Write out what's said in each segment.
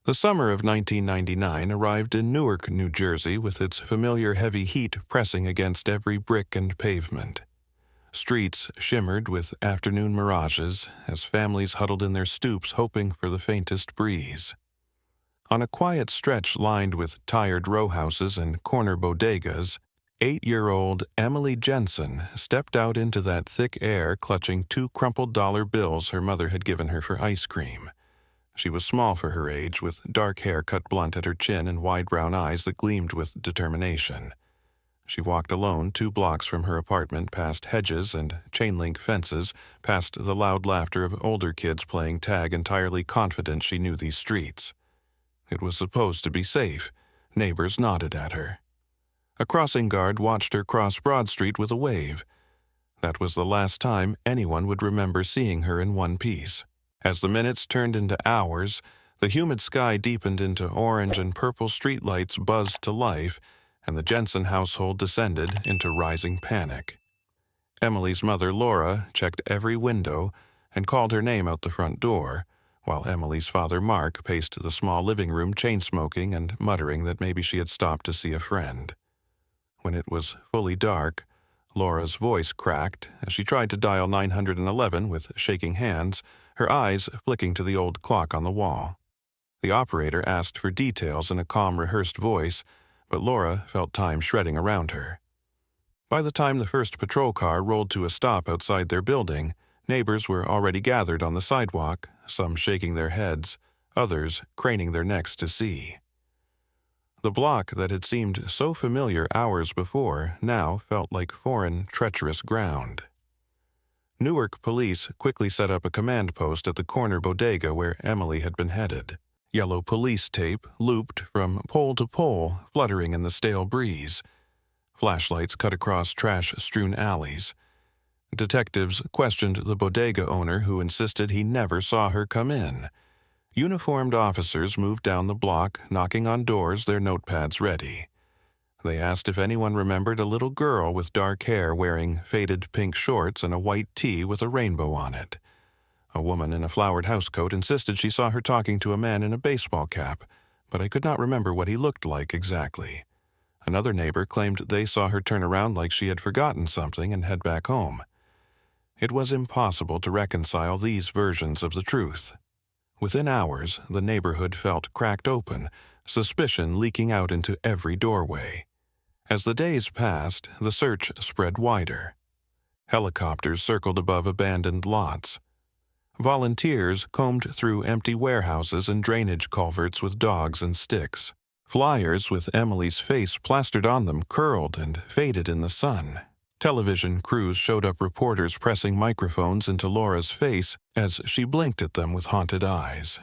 The summer of 1999 arrived in Newark, New Jersey, with its familiar heavy heat pressing against every brick and pavement. Streets shimmered with afternoon mirages as families huddled in their stoops hoping for the faintest breeze. On a quiet stretch lined with tired row houses and corner bodegas, 8-year-old Emily Jensen stepped out into that thick air clutching 2 crumpled dollar bills her mother had given her for ice cream. She was small for her age, with dark hair cut blunt at her chin and wide brown eyes that gleamed with determination. She walked alone 2 blocks from her apartment, past hedges and chain-link fences, past the loud laughter of older kids playing tag, entirely confident she knew these streets. It was supposed to be safe. Neighbors nodded at her. A crossing guard watched her cross Broad Street with a wave. That was the last time anyone would remember seeing her in one piece. As the minutes turned into hours, the humid sky deepened into orange and purple streetlights buzzed to life, and the Jensen household descended into rising panic. Emily's mother, Laura, checked every window and called her name out the front door, while Emily's father, Mark, paced the small living room chain-smoking and muttering that maybe she had stopped to see a friend. When it was fully dark, Laura's voice cracked as she tried to dial 911 with shaking hands, her eyes flicking to the old clock on the wall. The operator asked for details in a calm, rehearsed voice, but Laura felt time shredding around her. By the time the first patrol car rolled to a stop outside their building, neighbors were already gathered on the sidewalk, some shaking their heads, others craning their necks to see. The block that had seemed so familiar hours before now felt like foreign, treacherous ground. Newark police quickly set up a command post at the corner bodega where Emily had been headed. Yellow police tape looped from pole to pole, fluttering in the stale breeze. Flashlights cut across trash-strewn alleys. Detectives questioned the bodega owner, who insisted he never saw her come in. Uniformed officers moved down the block, knocking on doors, their notepads ready. They asked if anyone remembered a little girl with dark hair wearing faded pink shorts and a white tee with a rainbow on it. A woman in a flowered housecoat insisted she saw her talking to a man in a baseball cap, but I could not remember what he looked like exactly. Another neighbor claimed they saw her turn around like she had forgotten something and head back home. It was impossible to reconcile these versions of the truth. Within hours, the neighborhood felt cracked open, suspicion leaking out into every doorway. As the days passed, the search spread wider. Helicopters circled above abandoned lots. Volunteers combed through empty warehouses and drainage culverts with dogs and sticks. Flyers with Emily's face plastered on them curled and faded in the sun. Television crews showed up reporters pressing microphones into Laura's face as she blinked at them with haunted eyes.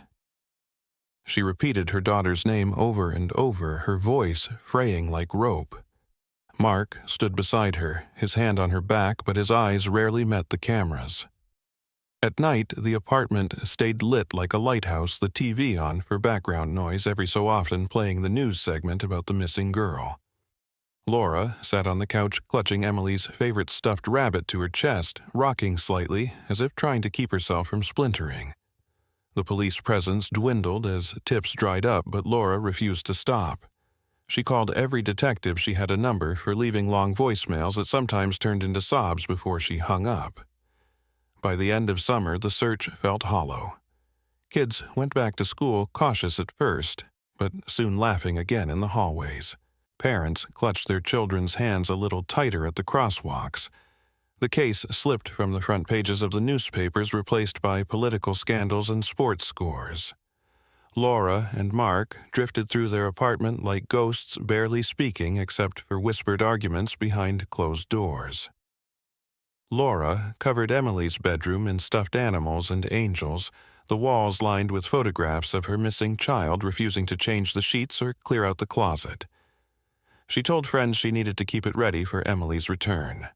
She repeated her daughter's name over and over, her voice fraying like rope. Mark stood beside her, his hand on her back, but his eyes rarely met the cameras. At night, the apartment stayed lit like a lighthouse, the TV on for background noise, every so often playing the news segment about the missing girl. Laura sat on the couch clutching Emily's favorite stuffed rabbit to her chest, rocking slightly as if trying to keep herself from splintering. The police presence dwindled as tips dried up, but Laura refused to stop. She called every detective she had a number for, leaving long voicemails that sometimes turned into sobs before she hung up. By the end of summer, the search felt hollow. Kids went back to school cautious at first, but soon laughing again in the hallways. Parents clutched their children's hands a little tighter at the crosswalks. The case slipped from the front pages of the newspapers, replaced by political scandals and sports scores. Laura and Mark drifted through their apartment like ghosts, barely speaking except for whispered arguments behind closed doors. Laura covered Emily's bedroom in stuffed animals and angels, the walls lined with photographs of her missing child, refusing to change the sheets or clear out the closet. She told friends she needed to keep it ready for Emily's return.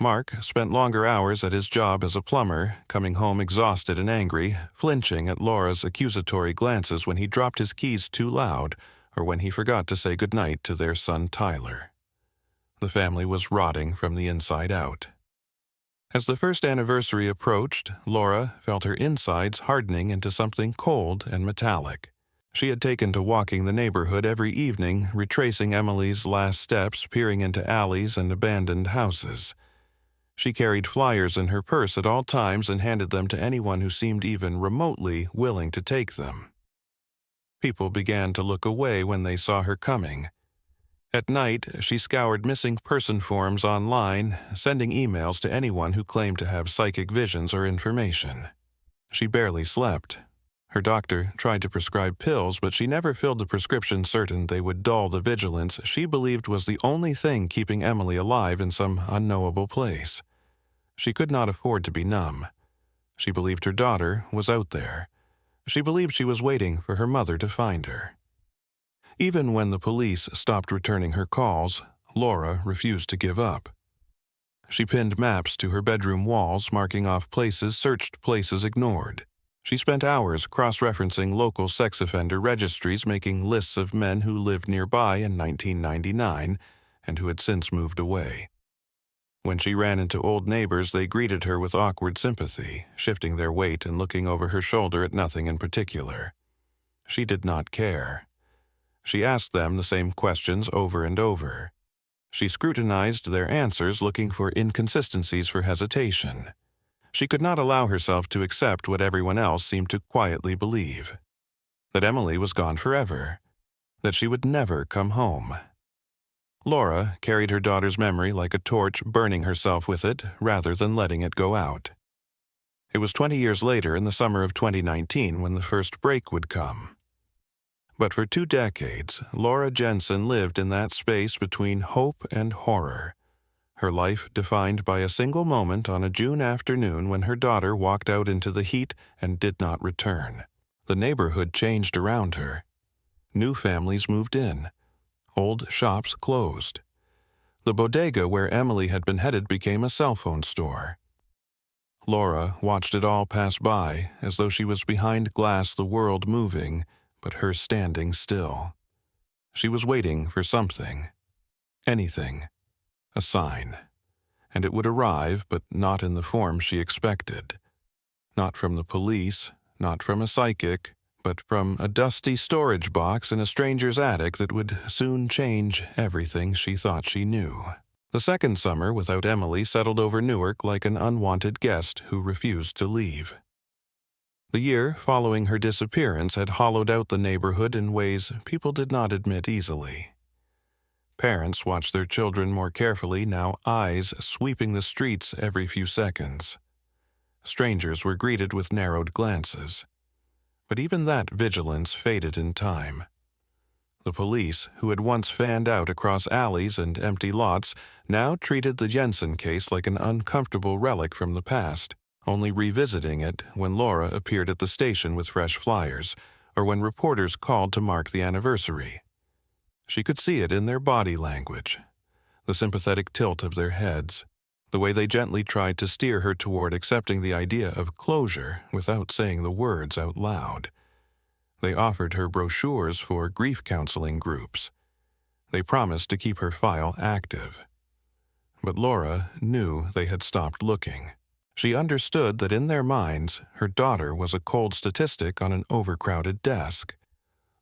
Mark spent longer hours at his job as a plumber, coming home exhausted and angry, flinching at Laura's accusatory glances when he dropped his keys too loud or when he forgot to say goodnight to their son Tyler. The family was rotting from the inside out. As the first anniversary approached, Laura felt her insides hardening into something cold and metallic. She had taken to walking the neighborhood every evening, retracing Emily's last steps, peering into alleys and abandoned houses. She carried flyers in her purse at all times and handed them to anyone who seemed even remotely willing to take them. People began to look away when they saw her coming. At night, she scoured missing person forms online, sending emails to anyone who claimed to have psychic visions or information. She barely slept. Her doctor tried to prescribe pills, but she never filled the prescription, certain they would dull the vigilance she believed was the only thing keeping Emily alive in some unknowable place. She could not afford to be numb. She believed her daughter was out there. She believed she was waiting for her mother to find her. Even when the police stopped returning her calls, Laura refused to give up. She pinned maps to her bedroom walls, marking off places searched, places ignored. She spent hours cross-referencing local sex offender registries, making lists of men who lived nearby in 1999 and who had since moved away. When she ran into old neighbors, they greeted her with awkward sympathy, shifting their weight and looking over her shoulder at nothing in particular. She did not care. She asked them the same questions over and over. She scrutinized their answers, looking for inconsistencies for hesitation. She could not allow herself to accept what everyone else seemed to quietly believe. That Emily was gone forever. That she would never come home. Laura carried her daughter's memory like a torch, burning herself with it rather than letting it go out. It was 20 years later, in the summer of 2019, when the first break would come. But for 2 decades, Laura Jensen lived in that space between hope and horror. Her life defined by a single moment on a June afternoon when her daughter walked out into the heat and did not return. The neighborhood changed around her. New families moved in. Old shops closed. The bodega where Emily had been headed became a cell phone store. Laura watched it all pass by, as though she was behind glass, the world moving, but her standing still. She was waiting for something. Anything. A sign. And it would arrive, but not in the form she expected. Not from the police, not from a psychic, but from a dusty storage box in a stranger's attic that would soon change everything she thought she knew. The second summer without Emily settled over Newark like an unwanted guest who refused to leave. The year following her disappearance had hollowed out the neighborhood in ways people did not admit easily. Parents watched their children more carefully, now eyes sweeping the streets every few seconds. Strangers were greeted with narrowed glances. But even that vigilance faded in time. The police, who had once fanned out across alleys and empty lots, now treated the Jensen case like an uncomfortable relic from the past, only revisiting it when Laura appeared at the station with fresh flyers, or when reporters called to mark the anniversary. She could see it in their body language, the sympathetic tilt of their heads, the way they gently tried to steer her toward accepting the idea of closure without saying the words out loud. They offered her brochures for grief counseling groups. They promised to keep her file active. But Laura knew they had stopped looking. She understood that in their minds, her daughter was a cold statistic on an overcrowded desk.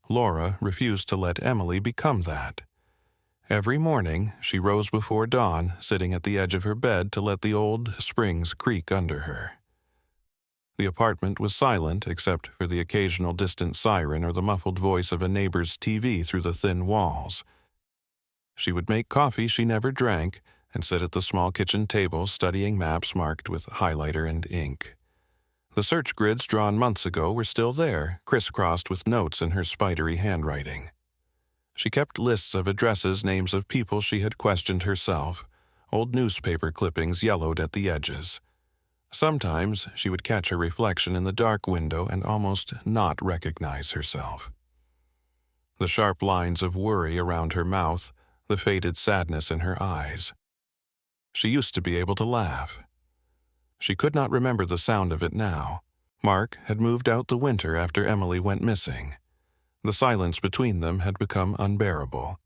Laura refused to let Emily become that. Every morning, she rose before dawn, sitting at the edge of her bed to let the old springs creak under her. The apartment was silent except for the occasional distant siren or the muffled voice of a neighbor's TV through the thin walls. She would make coffee she never drank and sit at the small kitchen table studying maps marked with highlighter and ink. The search grids drawn months ago were still there, crisscrossed with notes in her spidery handwriting. She kept lists of addresses, names of people she had questioned herself, old newspaper clippings yellowed at the edges. Sometimes she would catch her reflection in the dark window and almost not recognize herself. The sharp lines of worry around her mouth, the faded sadness in her eyes. She used to be able to laugh. She could not remember the sound of it now. Mark had moved out the winter after Emily went missing. The silence between them had become unbearable.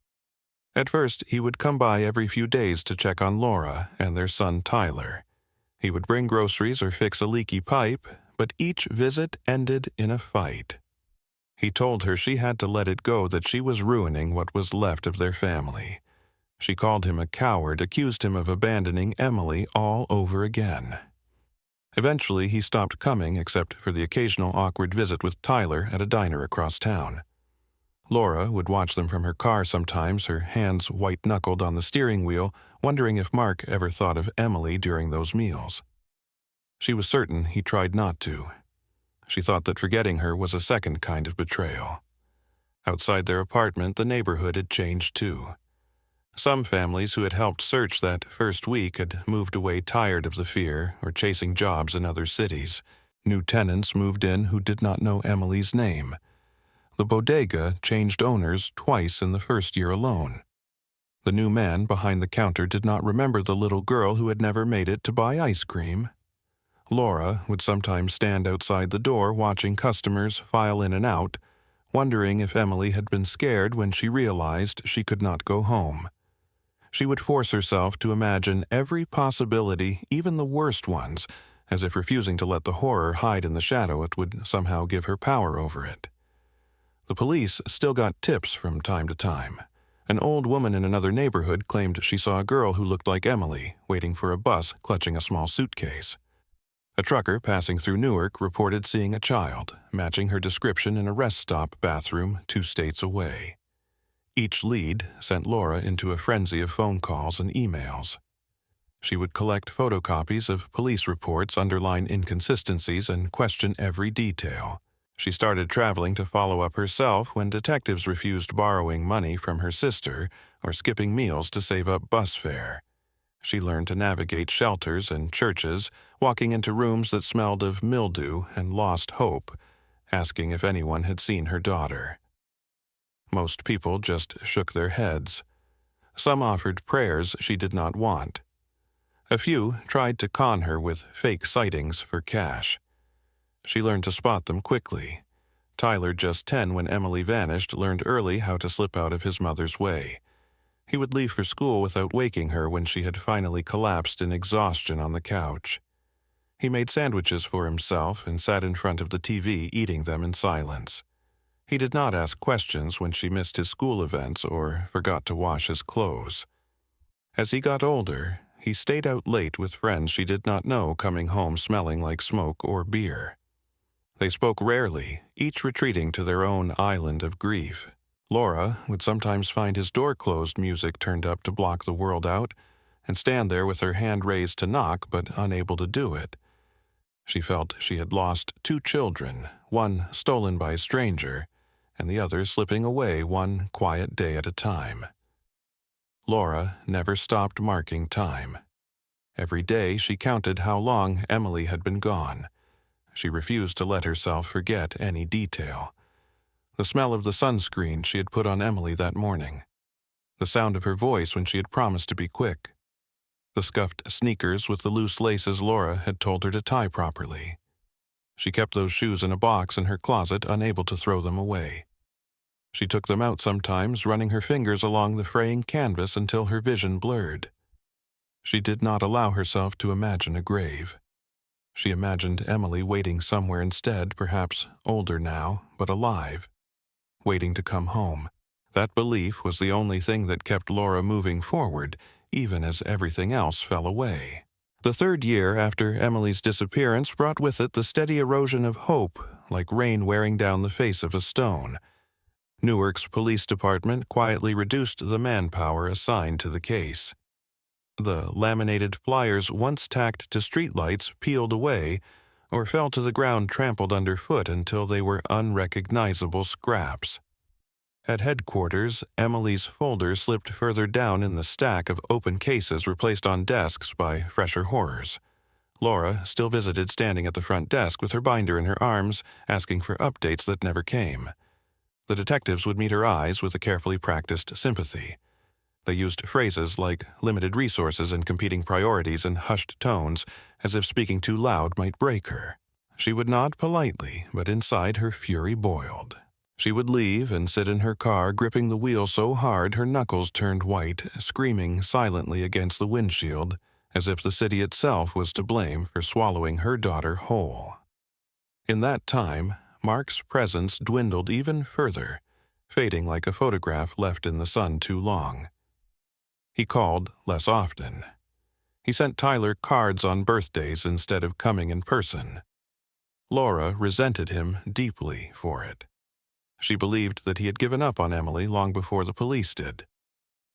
At first, he would come by every few days to check on Laura and their son Tyler. He would bring groceries or fix a leaky pipe, but each visit ended in a fight. He told her she had to let it go, that she was ruining what was left of their family. She called him a coward, accused him of abandoning Emily all over again. Eventually, he stopped coming except for the occasional awkward visit with Tyler at a diner across town. Laura would watch them from her car sometimes, her hands white-knuckled on the steering wheel, wondering if Mark ever thought of Emily during those meals. She was certain he tried not to. She thought that forgetting her was a second kind of betrayal. Outside their apartment, the neighborhood had changed too. Some families who had helped search that first week had moved away tired of the fear or chasing jobs in other cities. New tenants moved in who did not know Emily's name. The bodega changed owners twice in the first year alone. The new man behind the counter did not remember the little girl who had never made it to buy ice cream. Laura would sometimes stand outside the door watching customers file in and out, wondering if Emily had been scared when she realized she could not go home. She would force herself to imagine every possibility, even the worst ones, as if refusing to let the horror hide in the shadow it would somehow give her power over it. The police still got tips from time to time. An old woman in another neighborhood claimed she saw a girl who looked like Emily, waiting for a bus clutching a small suitcase. A trucker passing through Newark reported seeing a child, matching her description in a rest stop bathroom 2 states away. Each lead sent Laura into a frenzy of phone calls and emails. She would collect photocopies of police reports, underline inconsistencies, and question every detail. She started traveling to follow up herself when detectives refused borrowing money from her sister or skipping meals to save up bus fare. She learned to navigate shelters and churches, walking into rooms that smelled of mildew and lost hope, asking if anyone had seen her daughter. Most people just shook their heads. Some offered prayers she did not want. A few tried to con her with fake sightings for cash. She learned to spot them quickly. Tyler, just 10 when Emily vanished, learned early how to slip out of his mother's way. He would leave for school without waking her when she had finally collapsed in exhaustion on the couch. He made sandwiches for himself and sat in front of the TV eating them in silence. He did not ask questions when she missed his school events or forgot to wash his clothes. As he got older, he stayed out late with friends she did not know, coming home smelling like smoke or beer. They spoke rarely, each retreating to their own island of grief. Laura would sometimes find his door-closed music turned up to block the world out and stand there with her hand raised to knock but unable to do it. She felt she had lost 2 children, one stolen by a stranger, and the other slipping away one quiet day at a time. Laura never stopped marking time. Every day she counted how long Emily had been gone. She refused to let herself forget any detail. The smell of the sunscreen she had put on Emily that morning. The sound of her voice when she had promised to be quick. The scuffed sneakers with the loose laces Laura had told her to tie properly. She kept those shoes in a box in her closet, unable to throw them away. She took them out sometimes, running her fingers along the fraying canvas until her vision blurred. She did not allow herself to imagine a grave. She imagined Emily waiting somewhere instead, perhaps older now, but alive, waiting to come home. That belief was the only thing that kept Laura moving forward, even as everything else fell away. The 3rd year after Emily's disappearance brought with it the steady erosion of hope, like rain wearing down the face of a stone. Newark's police department quietly reduced the manpower assigned to the case. The laminated flyers once tacked to streetlights peeled away or fell to the ground trampled underfoot until they were unrecognizable scraps. At headquarters, Emily's folder slipped further down in the stack of open cases replaced on desks by fresher horrors. Laura still visited, standing at the front desk with her binder in her arms, asking for updates that never came. The detectives would meet her eyes with a carefully practiced sympathy. They used phrases like limited resources and competing priorities in hushed tones, as if speaking too loud might break her. She would nod politely, but inside her fury boiled. She would leave and sit in her car, gripping the wheel so hard her knuckles turned white, screaming silently against the windshield, as if the city itself was to blame for swallowing her daughter whole. In that time, Mark's presence dwindled even further, fading like a photograph left in the sun too long. He called less often. He sent Tyler cards on birthdays instead of coming in person. Laura resented him deeply for it. She believed that he had given up on Emily long before the police did.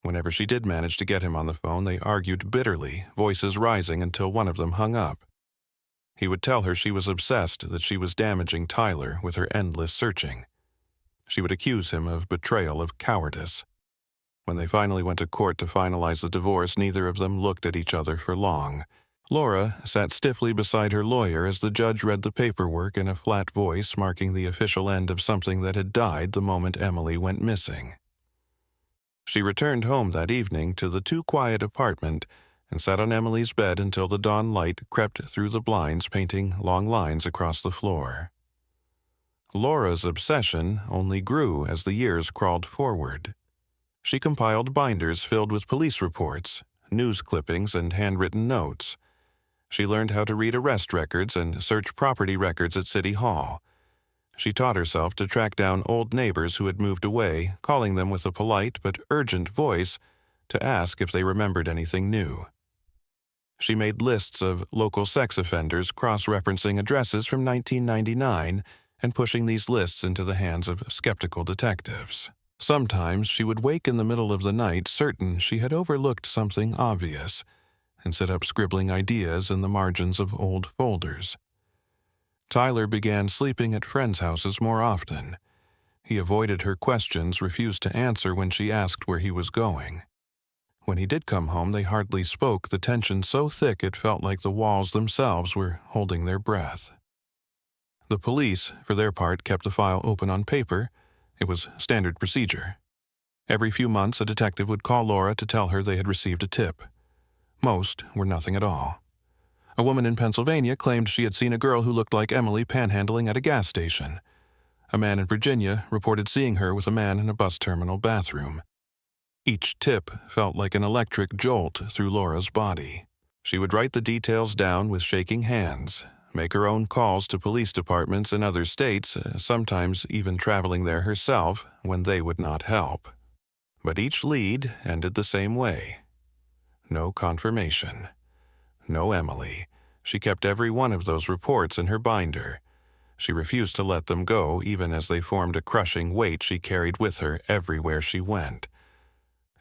Whenever she did manage to get him on the phone, they argued bitterly, voices rising until one of them hung up. He would tell her she was obsessed, that she was damaging Tyler with her endless searching. She would accuse him of betrayal, of cowardice. When they finally went to court to finalize the divorce, neither of them looked at each other for long. Laura sat stiffly beside her lawyer as the judge read the paperwork in a flat voice, marking the official end of something that had died the moment Emily went missing. She returned home that evening to the too-quiet apartment and sat on Emily's bed until the dawn light crept through the blinds, painting long lines across the floor. Laura's obsession only grew as the years crawled forward. She compiled binders filled with police reports, news clippings, and handwritten notes. She learned how to read arrest records and search property records at City Hall. She taught herself to track down old neighbors who had moved away, calling them with a polite but urgent voice to ask if they remembered anything new. She made lists of local sex offenders, cross-referencing addresses from 1999 and pushing these lists into the hands of skeptical detectives. Sometimes she would wake in the middle of the night certain she had overlooked something obvious and sit up scribbling ideas in the margins of old folders. Tyler began sleeping at friends' houses more often. He avoided her questions, refused to answer when she asked where he was going. When he did come home, they hardly spoke, the tension so thick it felt like the walls themselves were holding their breath. The police, for their part, kept the file open on paper. It was standard procedure. Every few months, a detective would call Laura to tell her they had received a tip. Most were nothing at all. A woman in Pennsylvania claimed she had seen a girl who looked like Emily panhandling at a gas station. A man in Virginia reported seeing her with a man in a bus terminal bathroom. Each tip felt like an electric jolt through Laura's body. She would write the details down with shaking hands, make her own calls to police departments in other states, sometimes even traveling there herself when they would not help. But each lead ended the same way. No confirmation. No Emily. She kept every one of those reports in her binder. She refused to let them go, even as they formed a crushing weight she carried with her everywhere she went.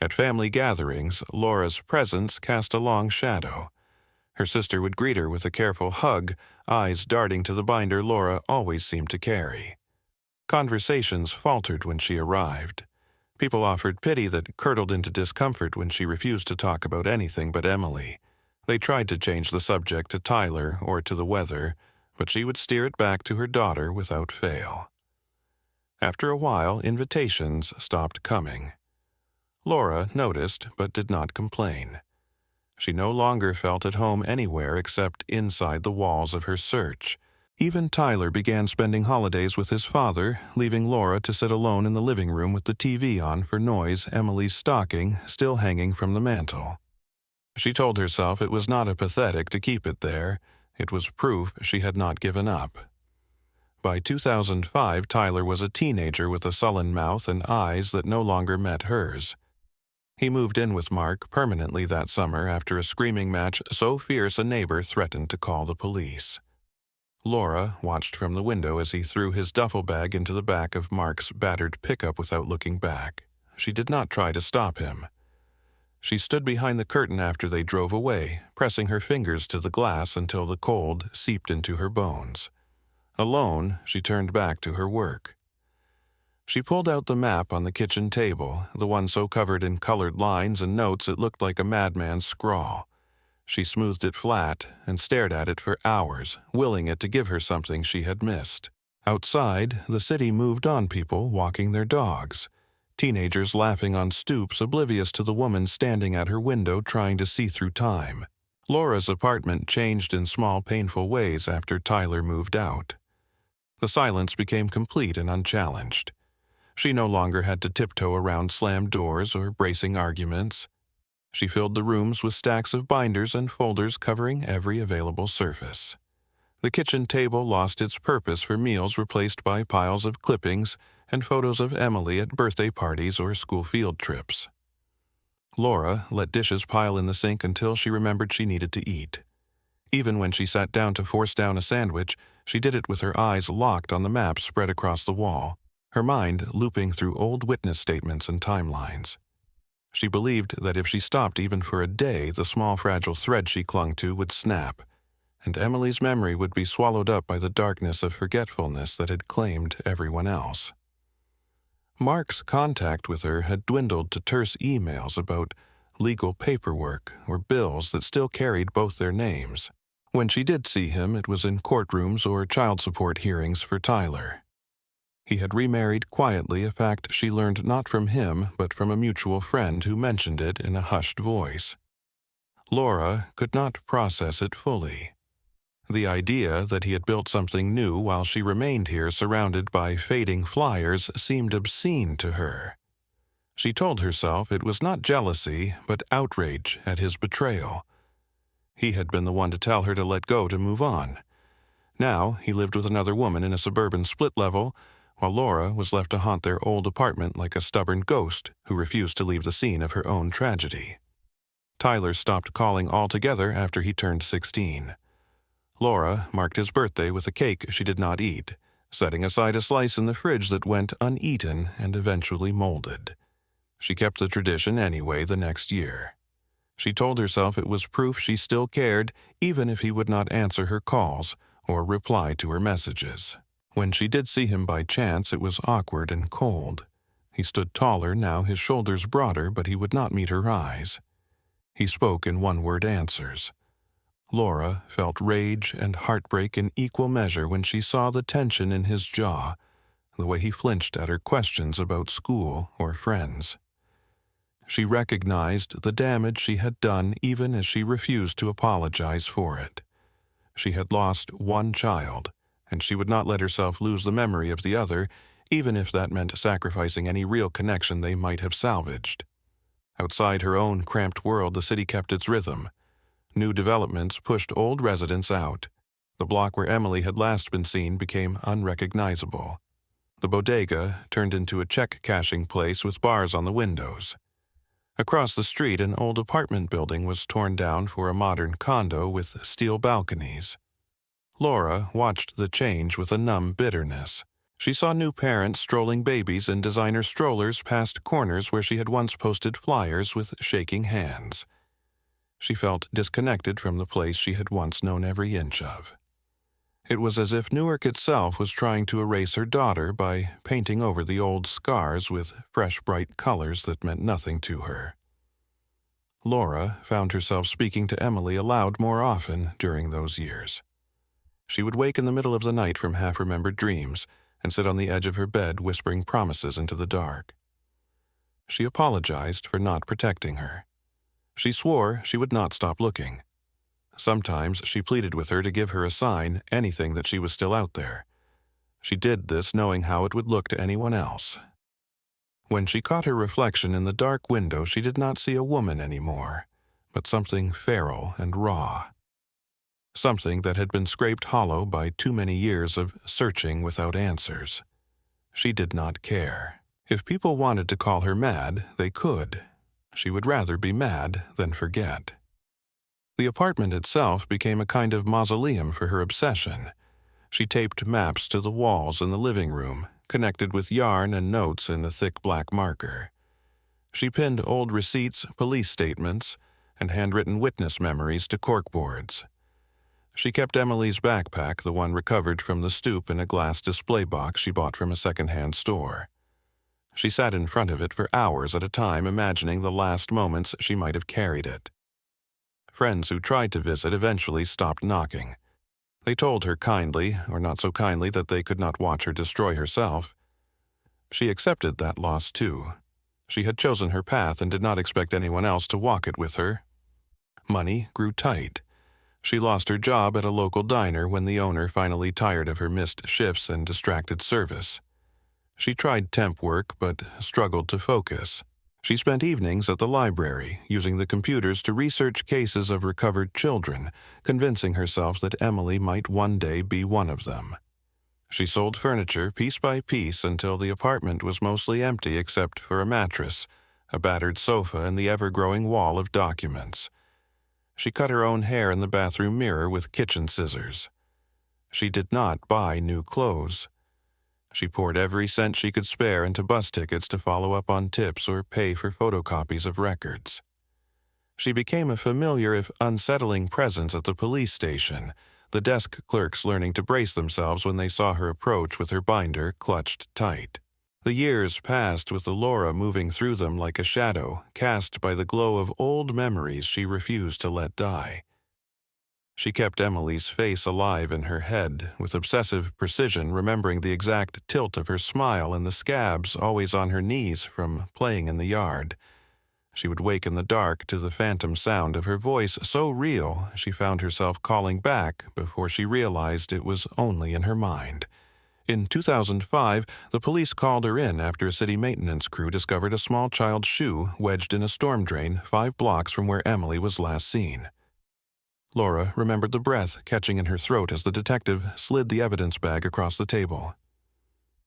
At family gatherings, Laura's presence cast a long shadow. Her sister would greet her with a careful hug, eyes darting to the binder Laura always seemed to carry. Conversations faltered when she arrived. People offered pity that curdled into discomfort when she refused to talk about anything but Emily. They tried to change the subject to Tyler or to the weather, but she would steer it back to her daughter without fail. After a while, invitations stopped coming. Laura noticed but did not complain. She no longer felt at home anywhere except inside the walls of her search. Even Tyler began spending holidays with his father, leaving Laura to sit alone in the living room with the TV on for noise, Emily's stocking still hanging from the mantel. She told herself it was not apathetic to keep it there. It was proof she had not given up. By 2005, Tyler was a teenager with a sullen mouth and eyes that no longer met hers. He moved in with Mark permanently that summer after a screaming match so fierce a neighbor threatened to call the police. Laura watched from the window as he threw his duffel bag into the back of Mark's battered pickup without looking back. She did not try to stop him. She stood behind the curtain after they drove away, pressing her fingers to the glass until the cold seeped into her bones. Alone, she turned back to her work. She pulled out the map on the kitchen table, the one so covered in colored lines and notes it looked like a madman's scrawl. She smoothed it flat and stared at it for hours, willing it to give her something she had missed. Outside, the city moved on, people walking their dogs. Teenagers laughing on stoops, oblivious to the woman standing at her window trying to see through time. Laura's apartment changed in small, painful ways after Tyler moved out. The silence became complete and unchallenged. She no longer had to tiptoe around slammed doors or bracing arguments. She filled the rooms with stacks of binders and folders covering every available surface. The kitchen table lost its purpose for meals replaced by piles of clippings and photos of Emily at birthday parties or school field trips. Laura let dishes pile in the sink until she remembered she needed to eat. Even when she sat down to force down a sandwich, she did it with her eyes locked on the map spread across the wall, her mind looping through old witness statements and timelines. She believed that if she stopped even for a day, the small fragile thread she clung to would snap, and Emily's memory would be swallowed up by the darkness of forgetfulness that had claimed everyone else. Mark's contact with her had dwindled to terse emails about legal paperwork or bills that still carried both their names. When she did see him, it was in courtrooms or child support hearings for Tyler. He had remarried quietly, a fact she learned not from him but from a mutual friend who mentioned it in a hushed voice. Laura could not process it fully. The idea that he had built something new while she remained here surrounded by fading flyers seemed obscene to her. She told herself it was not jealousy, but outrage at his betrayal. He had been the one to tell her to let go to move on. Now he lived with another woman in a suburban split level, while Laura was left to haunt their old apartment like a stubborn ghost who refused to leave the scene of her own tragedy. Tyler stopped calling altogether after he turned 16. Laura marked his birthday with a cake she did not eat, setting aside a slice in the fridge that went uneaten and eventually molded. She kept the tradition anyway the next year. She told herself it was proof she still cared, even if he would not answer her calls or reply to her messages. When she did see him by chance, it was awkward and cold. He stood taller now, his shoulders broader, but he would not meet her eyes. He spoke in one-word answers. Laura felt rage and heartbreak in equal measure when she saw the tension in his jaw, the way he flinched at her questions about school or friends. She recognized the damage she had done even as she refused to apologize for it. She had lost one child, and she would not let herself lose the memory of the other, even if that meant sacrificing any real connection they might have salvaged. Outside her own cramped world, the city kept its rhythm. New developments pushed old residents out. The block where Emily had last been seen became unrecognizable. The bodega turned into a check-cashing place with bars on the windows. Across the street, an old apartment building was torn down for a modern condo with steel balconies. Laura watched the change with a numb bitterness. She saw new parents strolling babies in designer strollers past corners where she had once posted flyers with shaking hands. She felt disconnected from the place she had once known every inch of. It was as if Newark itself was trying to erase her daughter by painting over the old scars with fresh, bright colors that meant nothing to her. Laura found herself speaking to Emily aloud more often during those years. She would wake in the middle of the night from half-remembered dreams and sit on the edge of her bed whispering promises into the dark. She apologized for not protecting her. She swore she would not stop looking. Sometimes she pleaded with her to give her a sign, anything that she was still out there. She did this knowing how it would look to anyone else. When she caught her reflection in the dark window, she did not see a woman anymore, but something feral and raw. Something that had been scraped hollow by too many years of searching without answers. She did not care. If people wanted to call her mad, they could. She would rather be mad than forget. The apartment itself became a kind of mausoleum for her obsession. She taped maps to the walls in the living room, connected with yarn and notes in a thick black marker. She pinned old receipts, police statements, and handwritten witness memories to corkboards. She kept Emily's backpack, the one recovered from the stoop, in a glass display box she bought from a second-hand store. She sat in front of it for hours at a time, imagining the last moments she might have carried it. Friends who tried to visit eventually stopped knocking. They told her kindly, or not so kindly, that they could not watch her destroy herself. She accepted that loss too. She had chosen her path and did not expect anyone else to walk it with her. Money grew tight. She lost her job at a local diner when the owner finally tired of her missed shifts and distracted service. She tried temp work but struggled to focus. She spent evenings at the library, using the computers to research cases of recovered children, convincing herself that Emily might one day be one of them. She sold furniture piece by piece until the apartment was mostly empty except for a mattress, a battered sofa, and the ever-growing wall of documents. She cut her own hair in the bathroom mirror with kitchen scissors. She did not buy new clothes. She poured every cent she could spare into bus tickets to follow up on tips or pay for photocopies of records. She became a familiar if unsettling presence at the police station, the desk clerks learning to brace themselves when they saw her approach with her binder clutched tight. The years passed with Laura moving through them like a shadow, cast by the glow of old memories she refused to let die. She kept Emily's face alive in her head, with obsessive precision, remembering the exact tilt of her smile and the scabs always on her knees from playing in the yard. She would wake in the dark to the phantom sound of her voice so real she found herself calling back before she realized it was only in her mind. In 2005, the police called her in after a city maintenance crew discovered a small child's shoe wedged in a storm drain 5 blocks from where Emily was last seen. Laura remembered the breath catching in her throat as the detective slid the evidence bag across the table.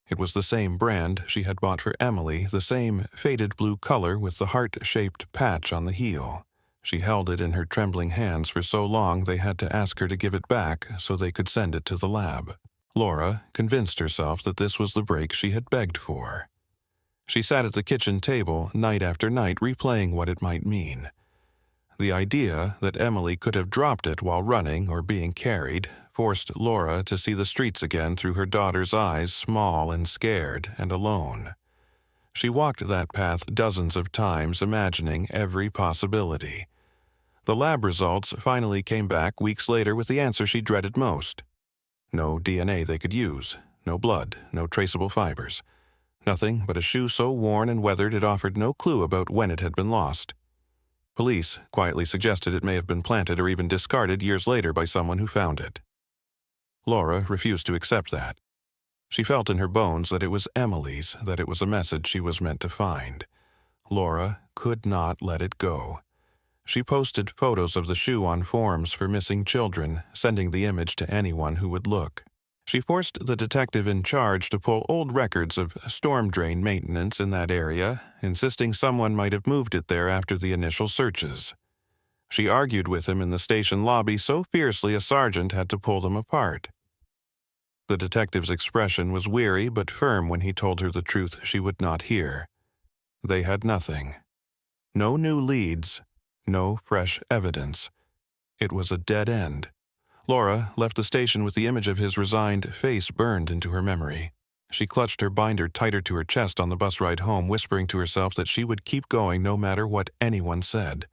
It was the same brand she had bought for Emily, the same faded blue color with the heart-shaped patch on the heel. She held it in her trembling hands for so long they had to ask her to give it back so they could send it to the lab. Laura convinced herself that this was the break she had begged for. She sat at the kitchen table night after night replaying what it might mean. The idea that Emily could have dropped it while running or being carried forced Laura to see the streets again through her daughter's eyes, small and scared and alone. She walked that path dozens of times, imagining every possibility. The lab results finally came back weeks later with the answer she dreaded most. No DNA they could use, no blood, no traceable fibers. Nothing but a shoe so worn and weathered it offered no clue about when it had been lost. Police quietly suggested it may have been planted or even discarded years later by someone who found it. Laura refused to accept that. She felt in her bones that it was Emily's, that it was a message she was meant to find. Laura could not let it go. She posted photos of the shoe on forums for missing children, sending the image to anyone who would look. She forced the detective in charge to pull old records of storm drain maintenance in that area, insisting someone might have moved it there after the initial searches. She argued with him in the station lobby so fiercely a sergeant had to pull them apart. The detective's expression was weary but firm when he told her the truth she would not hear. They had nothing. No new leads, no fresh evidence. It was a dead end. Laura left the station with the image of his resigned face burned into her memory. She clutched her binder tighter to her chest on the bus ride home, whispering to herself that she would keep going no matter what anyone said.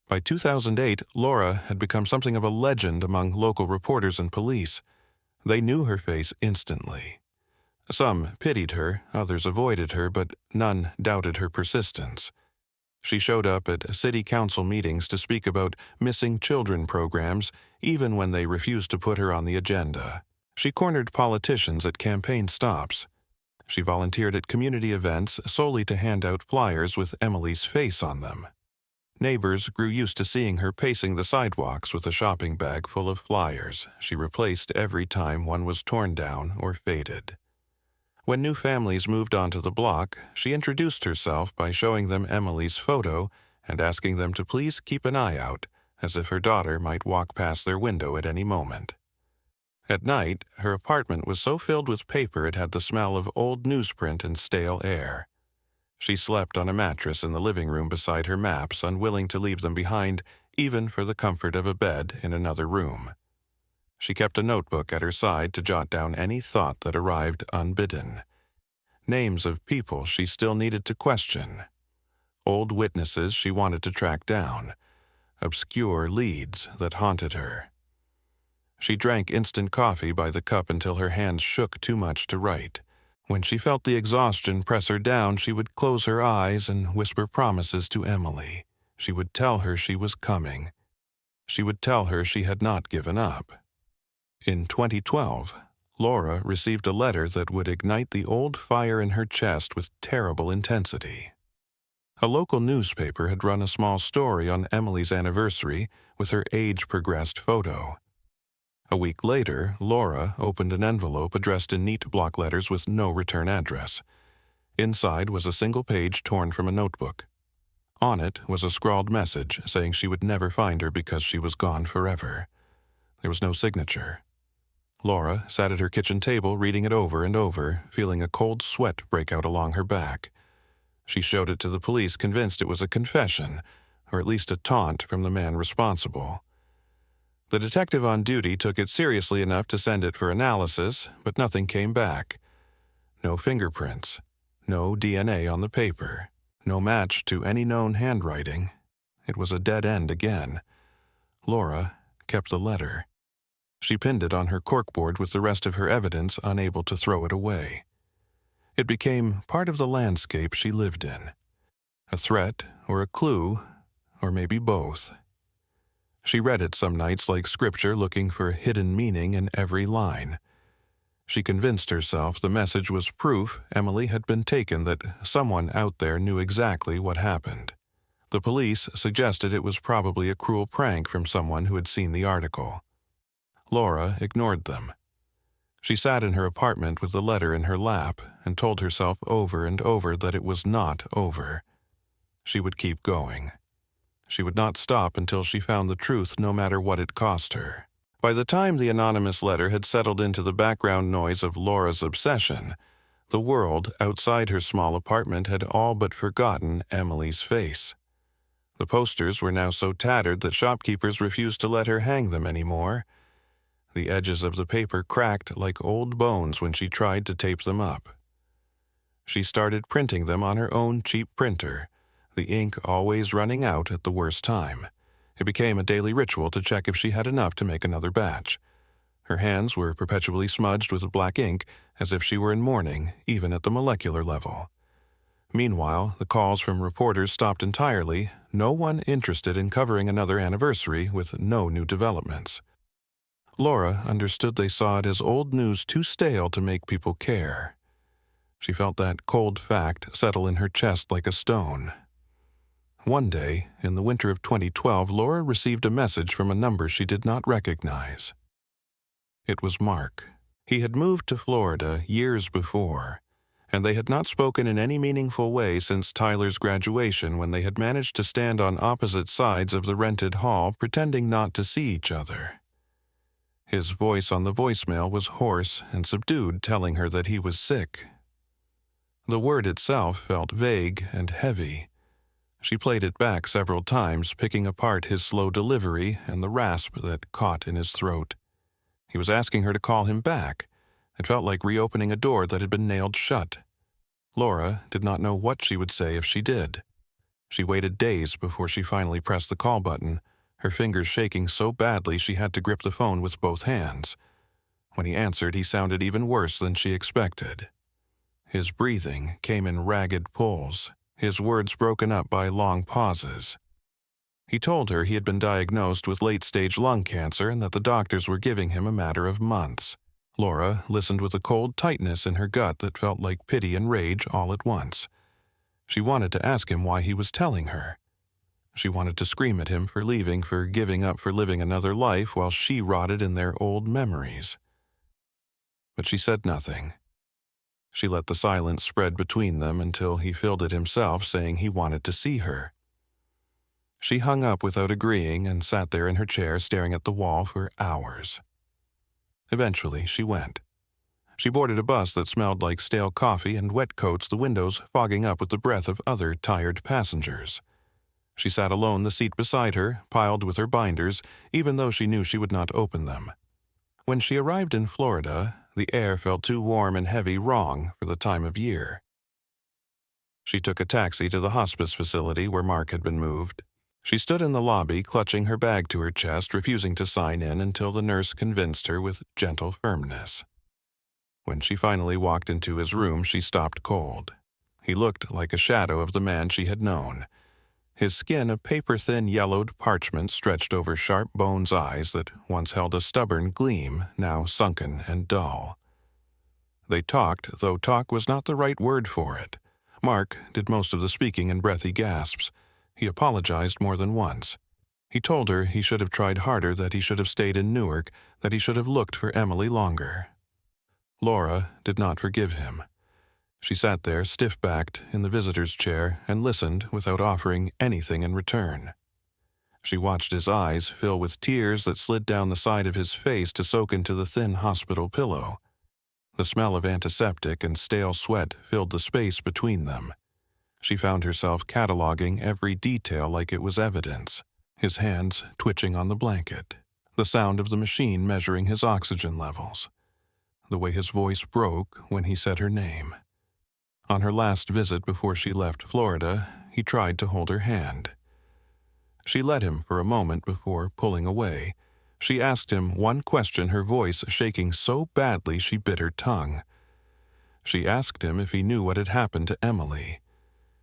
By 2008, Laura had become something of a legend among local reporters and police. They knew her face instantly. Some pitied her, others avoided her, but none doubted her persistence. She showed up at city council meetings to speak about missing children programs, even when they refused to put her on the agenda. She cornered politicians at campaign stops. She volunteered at community events solely to hand out flyers with Emily's face on them. Neighbors grew used to seeing her pacing the sidewalks with a shopping bag full of flyers she replaced every time one was torn down or faded. When new families moved onto the block, she introduced herself by showing them Emily's photo and asking them to please keep an eye out, as if her daughter might walk past their window at any moment. At night, her apartment was so filled with paper it had the smell of old newsprint and stale air. She slept on a mattress in the living room beside her maps, unwilling to leave them behind, even for the comfort of a bed in another room. She kept a notebook at her side to jot down any thought that arrived unbidden. Names of people she still needed to question. Old witnesses she wanted to track down. Obscure leads that haunted her. She drank instant coffee by the cup until her hands shook too much to write. When she felt the exhaustion press her down, she would close her eyes and whisper promises to Emily. She would tell her she was coming. She would tell her she had not given up. In 2012, Laura received a letter that would ignite the old fire in her chest with terrible intensity. A local newspaper had run a small story on Emily's anniversary with her age-progressed photo. A week later, Laura opened an envelope addressed in neat block letters with no return address. Inside was a single page torn from a notebook. On it was a scrawled message saying she would never find her because she was gone forever. There was no signature. Laura sat at her kitchen table reading it over and over, feeling a cold sweat break out along her back. She showed it to the police, convinced it was a confession, or at least a taunt from the man responsible. The detective on duty took it seriously enough to send it for analysis, but nothing came back. No fingerprints, no DNA on the paper, no match to any known handwriting. It was a dead end again. Laura kept the letter. She pinned it on her corkboard with the rest of her evidence, unable to throw it away. It became part of the landscape she lived in. A threat or a clue, or maybe both. She read it some nights like scripture, looking for hidden meaning in every line. She convinced herself the message was proof Emily had been taken, that someone out there knew exactly what happened. The police suggested it was probably a cruel prank from someone who had seen the article. Laura ignored them. She sat in her apartment with the letter in her lap and told herself over and over that it was not over. She would keep going. She would not stop until she found the truth, no matter what it cost her. By the time the anonymous letter had settled into the background noise of Laura's obsession, the world outside her small apartment had all but forgotten Emily's face. The posters were now so tattered that shopkeepers refused to let her hang them anymore. The edges of the paper cracked like old bones when she tried to tape them up. She started printing them on her own cheap printer, the ink always running out at the worst time. It became a daily ritual to check if she had enough to make another batch. Her hands were perpetually smudged with black ink, as if she were in mourning, even at the molecular level. Meanwhile, the calls from reporters stopped entirely, no one interested in covering another anniversary with no new developments. Laura understood they saw it as old news too stale to make people care. She felt that cold fact settle in her chest like a stone. One day, in the winter of 2012, Laura received a message from a number she did not recognize. It was Mark. He had moved to Florida years before, and they had not spoken in any meaningful way since Tyler's graduation, when they had managed to stand on opposite sides of the rented hall, pretending not to see each other. His voice on the voicemail was hoarse and subdued, telling her that he was sick. The word itself felt vague and heavy. She played it back several times, picking apart his slow delivery and the rasp that caught in his throat. He was asking her to call him back. It felt like reopening a door that had been nailed shut. Laura did not know what she would say if she did. She waited days before she finally pressed the call button, her fingers shaking so badly she had to grip the phone with both hands. When he answered, he sounded even worse than she expected. His breathing came in ragged pulls, his words broken up by long pauses. He told her he had been diagnosed with late-stage lung cancer and that the doctors were giving him a matter of months. Laura listened with a cold tightness in her gut that felt like pity and rage all at once. She wanted to ask him why he was telling her. She wanted to scream at him for leaving, for giving up, for living another life while she rotted in their old memories. But she said nothing. She let the silence spread between them until he filled it himself, saying he wanted to see her. She hung up without agreeing and sat there in her chair staring at the wall for hours. Eventually, she went. She boarded a bus that smelled like stale coffee and wet coats, the windows fogging up with the breath of other tired passengers. She sat alone, the seat beside her, piled with her binders, even though she knew she would not open them. When she arrived in Florida, the air felt too warm and heavy, wrong for the time of year. She took a taxi to the hospice facility where Mark had been moved. She stood in the lobby, clutching her bag to her chest, refusing to sign in until the nurse convinced her with gentle firmness. When she finally walked into his room, she stopped cold. He looked like a shadow of the man she had known. His skin a paper-thin yellowed parchment stretched over sharp bone's eyes that once held a stubborn gleam, now sunken and dull. They talked, though talk was not the right word for it. Mark did most of the speaking in breathy gasps. He apologized more than once. He told her he should have tried harder, that he should have stayed in Newark, that he should have looked for Emily longer. Laura did not forgive him. She sat there, stiff-backed, in the visitor's chair and listened without offering anything in return. She watched his eyes fill with tears that slid down the side of his face to soak into the thin hospital pillow. The smell of antiseptic and stale sweat filled the space between them. She found herself cataloging every detail like it was evidence, his hands twitching on the blanket, the sound of the machine measuring his oxygen levels, the way his voice broke when he said her name. On her last visit before she left Florida, he tried to hold her hand. She let him for a moment before pulling away. She asked him one question, her voice shaking so badly she bit her tongue. She asked him if he knew what had happened to Emily.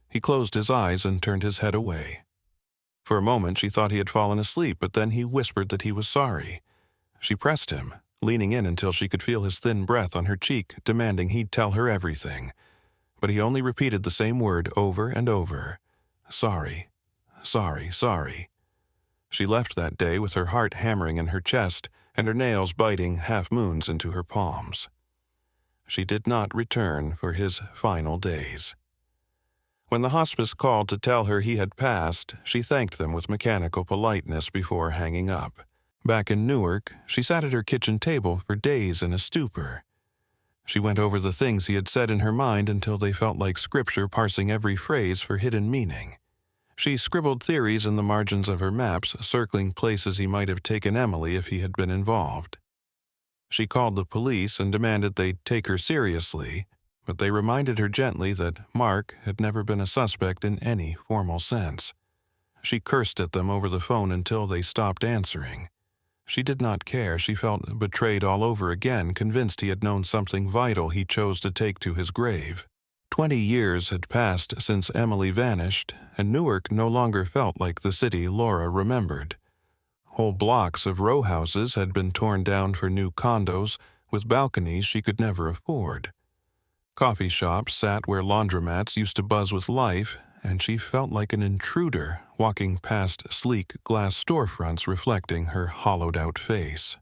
He closed his eyes and turned his head away. For a moment she thought he had fallen asleep, but then he whispered that he was sorry. She pressed him, leaning in until she could feel his thin breath on her cheek, demanding he'd tell her everything. But he only repeated the same word over and over. Sorry, sorry, sorry. She left that day with her heart hammering in her chest and her nails biting half-moons into her palms. She did not return for his final days. When the hospice called to tell her he had passed, she thanked them with mechanical politeness before hanging up. Back in Newark, she sat at her kitchen table for days in a stupor. She went over the things he had said in her mind until they felt like scripture, parsing every phrase for hidden meaning. She scribbled theories in the margins of her maps, circling places he might have taken Emily if he had been involved. She called the police and demanded they take her seriously, but they reminded her gently that Mark had never been a suspect in any formal sense. She cursed at them over the phone until they stopped answering. She did not care. She felt betrayed all over again, convinced he had known something vital he chose to take to his grave. 20 years had passed since Emily vanished, and Newark no longer felt like the city Laura remembered. Whole blocks of row houses had been torn down for new condos, with balconies she could never afford. Coffee shops sat where laundromats used to buzz with life, and she felt like an intruder walking past sleek glass storefronts reflecting her hollowed-out face.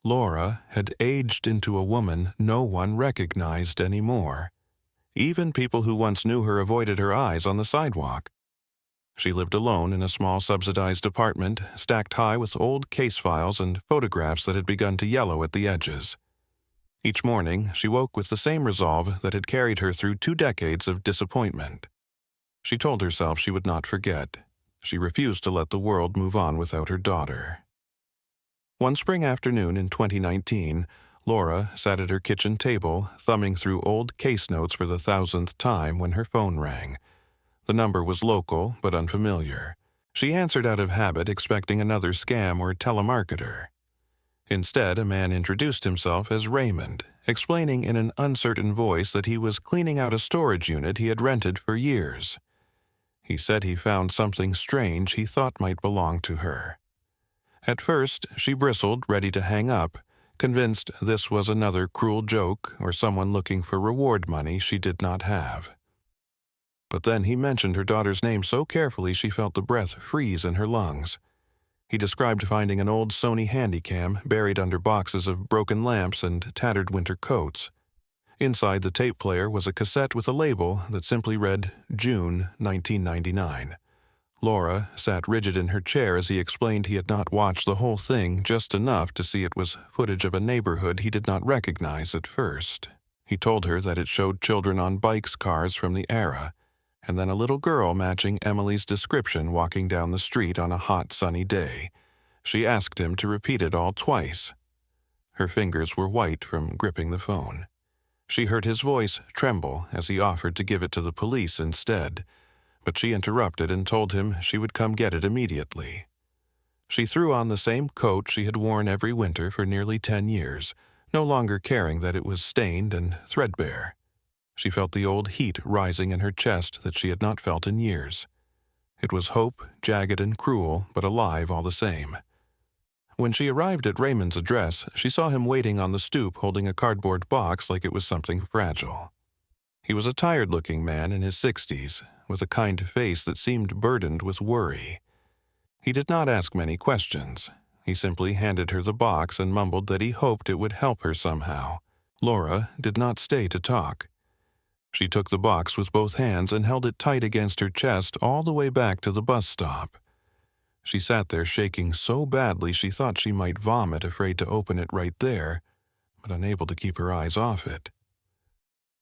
Laura had aged into a woman no one recognized anymore. Even people who once knew her avoided her eyes on the sidewalk. She lived alone in a small subsidized apartment, stacked high with old case files and photographs that had begun to yellow at the edges. Each morning, she woke with the same resolve that had carried her through 2 decades of disappointment. She told herself she would not forget. She refused to let the world move on without her daughter. One spring afternoon in 2019, Laura sat at her kitchen table, thumbing through old case notes for the 1,000th time when her phone rang. The number was local but unfamiliar. She answered out of habit, expecting another scam or telemarketer. Instead, a man introduced himself as Raymond, explaining in an uncertain voice that he was cleaning out a storage unit he had rented for years. He said he found something strange he thought might belong to her. At first, she bristled, ready to hang up, convinced this was another cruel joke or someone looking for reward money she did not have. But then he mentioned her daughter's name so carefully she felt the breath freeze in her lungs. He described finding an old Sony Handycam buried under boxes of broken lamps and tattered winter coats. Inside the tape player was a cassette with a label that simply read, June 1999. Laura sat rigid in her chair as he explained he had not watched the whole thing, just enough to see it was footage of a neighborhood he did not recognize at first. He told her that it showed children on bikes, cars from the era, and then a little girl matching Emily's description walking down the street on a hot, sunny day. She asked him to repeat it all twice. Her fingers were white from gripping the phone. She heard his voice tremble as he offered to give it to the police instead, but she interrupted and told him she would come get it immediately. She threw on the same coat she had worn every winter for nearly 10 years, no longer caring that it was stained and threadbare. She felt the old heat rising in her chest that she had not felt in years. It was hope, jagged and cruel, but alive all the same. When she arrived at Raymond's address, she saw him waiting on the stoop holding a cardboard box like it was something fragile. He was a tired-looking man in his 60s, with a kind face that seemed burdened with worry. He did not ask many questions. He simply handed her the box and mumbled that he hoped it would help her somehow. Laura did not stay to talk. She took the box with both hands and held it tight against her chest all the way back to the bus stop. She sat there shaking so badly she thought she might vomit, afraid to open it right there, but unable to keep her eyes off it.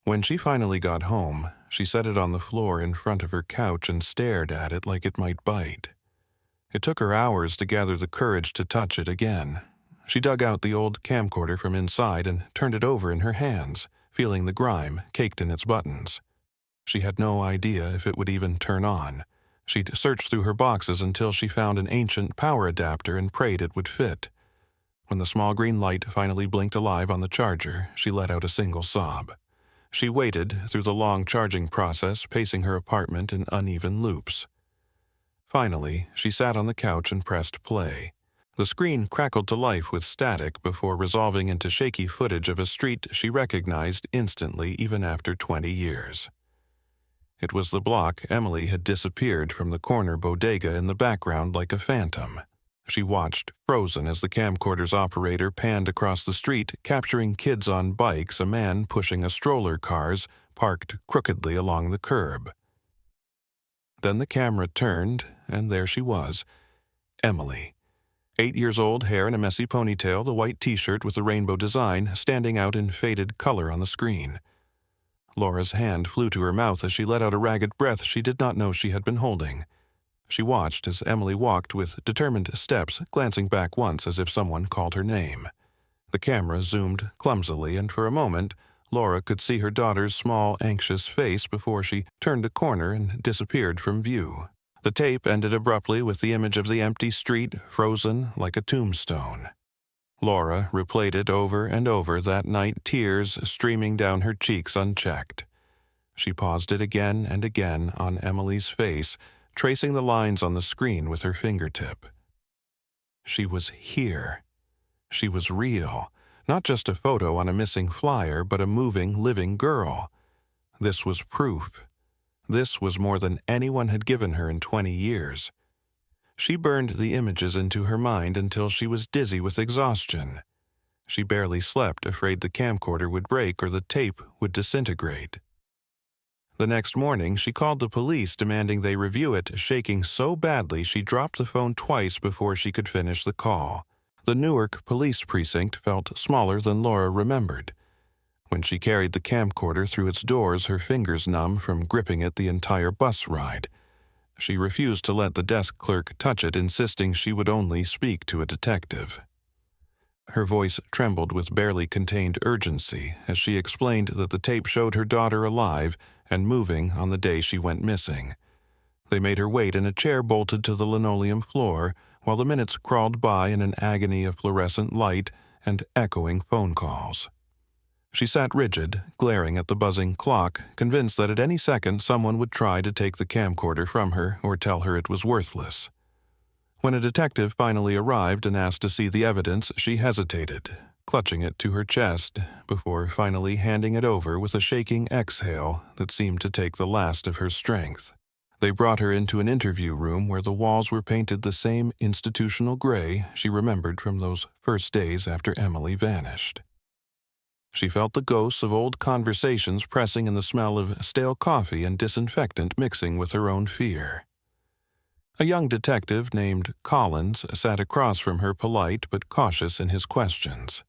When she finally got home, she set it on the floor in front of her couch and stared at it like it might bite. It took her hours to gather the courage to touch it again. She dug out the old camcorder from inside and turned it over in her hands, feeling the grime caked in its buttons. She had no idea if it would even turn on. She'd searched through her boxes until she found an ancient power adapter and prayed it would fit. When the small green light finally blinked alive on the charger, she let out a single sob. She waited through the long charging process, pacing her apartment in uneven loops. Finally, she sat on the couch and pressed play. The screen crackled to life with static before resolving into shaky footage of a street she recognized instantly even after 20 years. It was the block Emily had disappeared from, the corner bodega in the background like a phantom. She watched, frozen, as the camcorder's operator panned across the street, capturing kids on bikes, a man pushing a stroller cars parked crookedly along the curb. Then the camera turned, and there she was, Emily. 8 years old, hair in a messy ponytail, the white t-shirt with the rainbow design standing out in faded color on the screen. Laura's hand flew to her mouth as she let out a ragged breath she did not know she had been holding. She watched as Emily walked with determined steps, glancing back once as if someone called her name. The camera zoomed clumsily, and for a moment, Laura could see her daughter's small, anxious face before she turned a corner and disappeared from view. The tape ended abruptly with the image of the empty street, frozen like a tombstone. Laura replayed it over and over that night, tears streaming down her cheeks unchecked. She paused it again and again on Emily's face, tracing the lines on the screen with her fingertip. She was here. She was real. Not just a photo on a missing flyer, but a moving, living girl. This was proof. This was more than anyone had given her in 20 years. She burned the images into her mind until she was dizzy with exhaustion. She barely slept, afraid the camcorder would break or the tape would disintegrate. The next morning, she called the police, demanding they review it, shaking so badly she dropped the phone twice before she could finish the call. The Newark police precinct felt smaller than Laura remembered. When she carried the camcorder through its doors, her fingers numb from gripping it the entire bus ride. She refused to let the desk clerk touch it, insisting she would only speak to a detective. Her voice trembled with barely contained urgency as she explained that the tape showed her daughter alive and moving on the day she went missing. They made her wait in a chair bolted to the linoleum floor while the minutes crawled by in an agony of fluorescent light and echoing phone calls. She sat rigid, glaring at the buzzing clock, convinced that at any second someone would try to take the camcorder from her or tell her it was worthless. When a detective finally arrived and asked to see the evidence, she hesitated, clutching it to her chest, before finally handing it over with a shaking exhale that seemed to take the last of her strength. They brought her into an interview room where the walls were painted the same institutional gray she remembered from those first days after Emily vanished. She felt the ghosts of old conversations pressing in the smell of stale coffee and disinfectant mixing with her own fear. A young detective named Collins sat across from her, polite but cautious in his questions.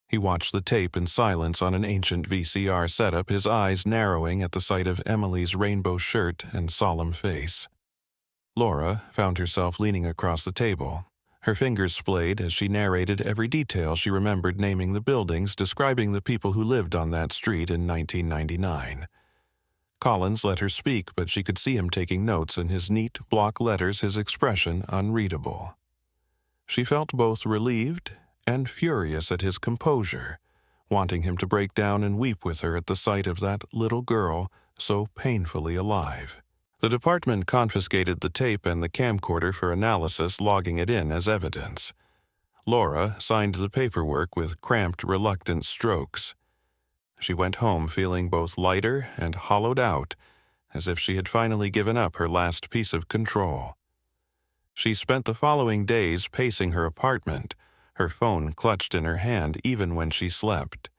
He watched the tape in silence on an ancient VCR setup, his eyes narrowing at the sight of Emily's rainbow shirt and solemn face. Laura found herself leaning across the table. Her fingers splayed as she narrated every detail she remembered, naming the buildings, describing the people who lived on that street in 1999. Collins let her speak, but she could see him taking notes, in his neat block letters, his expression unreadable. She felt both relieved and furious at his composure, wanting him to break down and weep with her at the sight of that little girl so painfully alive. The department confiscated the tape and the camcorder for analysis, logging it in as evidence. Laura signed the paperwork with cramped, reluctant strokes. She went home feeling both lighter and hollowed out, as if she had finally given up her last piece of control. She spent the following days pacing her apartment, her phone clutched in her hand even when she slept.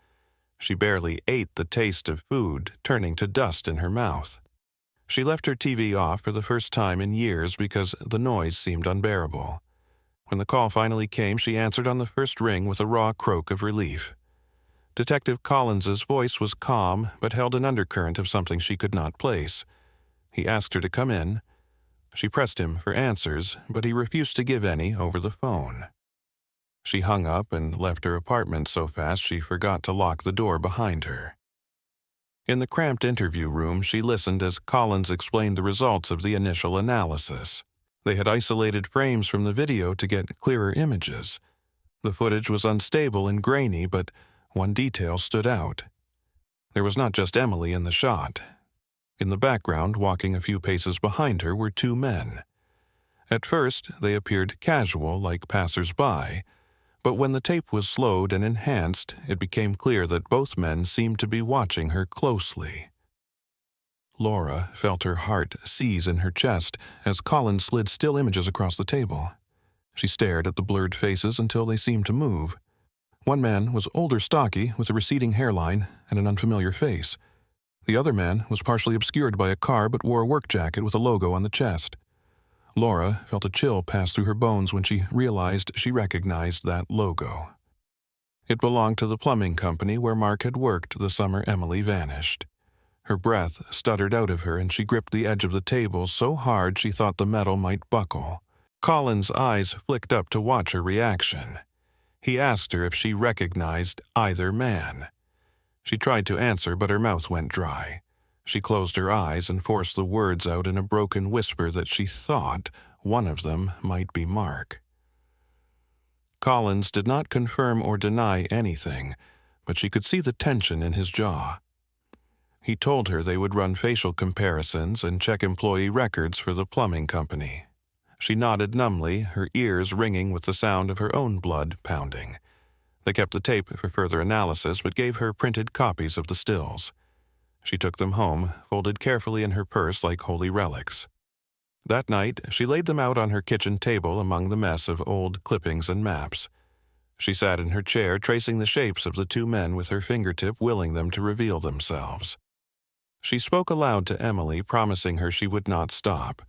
She barely ate the taste of food, turning to dust in her mouth. She left her TV off for the first time in years because the noise seemed unbearable. When the call finally came, she answered on the first ring with a raw croak of relief. Detective Collins's voice was calm, but held an undercurrent of something she could not place. He asked her to come in. She pressed him for answers, but he refused to give any over the phone. She hung up and left her apartment so fast she forgot to lock the door behind her. In the cramped interview room, she listened as Collins explained the results of the initial analysis. They had isolated frames from the video to get clearer images. The footage was unstable and grainy, but one detail stood out. There was not just Emily in the shot. In the background, walking a few paces behind her, were two men. At first, they appeared casual, like passers-by, but when the tape was slowed and enhanced, it became clear that both men seemed to be watching her closely. Laura felt her heart seize in her chest as Collins slid still images across the table. She stared at the blurred faces until they seemed to move. One man was older, stocky, with a receding hairline and an unfamiliar face. The other man was partially obscured by a car but wore a work jacket with a logo on the chest. Laura felt a chill pass through her bones when she realized she recognized that logo. It belonged to the plumbing company where Mark had worked the summer Emily vanished. Her breath stuttered out of her and she gripped the edge of the table so hard she thought the metal might buckle. Collins' eyes flicked up to watch her reaction. He asked her if she recognized either man. She tried to answer, but her mouth went dry. She closed her eyes and forced the words out in a broken whisper that she thought one of them might be Mark. Collins did not confirm or deny anything, but she could see the tension in his jaw. He told her they would run facial comparisons and check employee records for the plumbing company. She nodded numbly, her ears ringing with the sound of her own blood pounding. They kept the tape for further analysis, but gave her printed copies of the stills. She took them home, folded carefully in her purse like holy relics. That night, she laid them out on her kitchen table among the mess of old clippings and maps. She sat in her chair, tracing the shapes of the two men with her fingertip, willing them to reveal themselves. She spoke aloud to Emily, promising her she would not stop.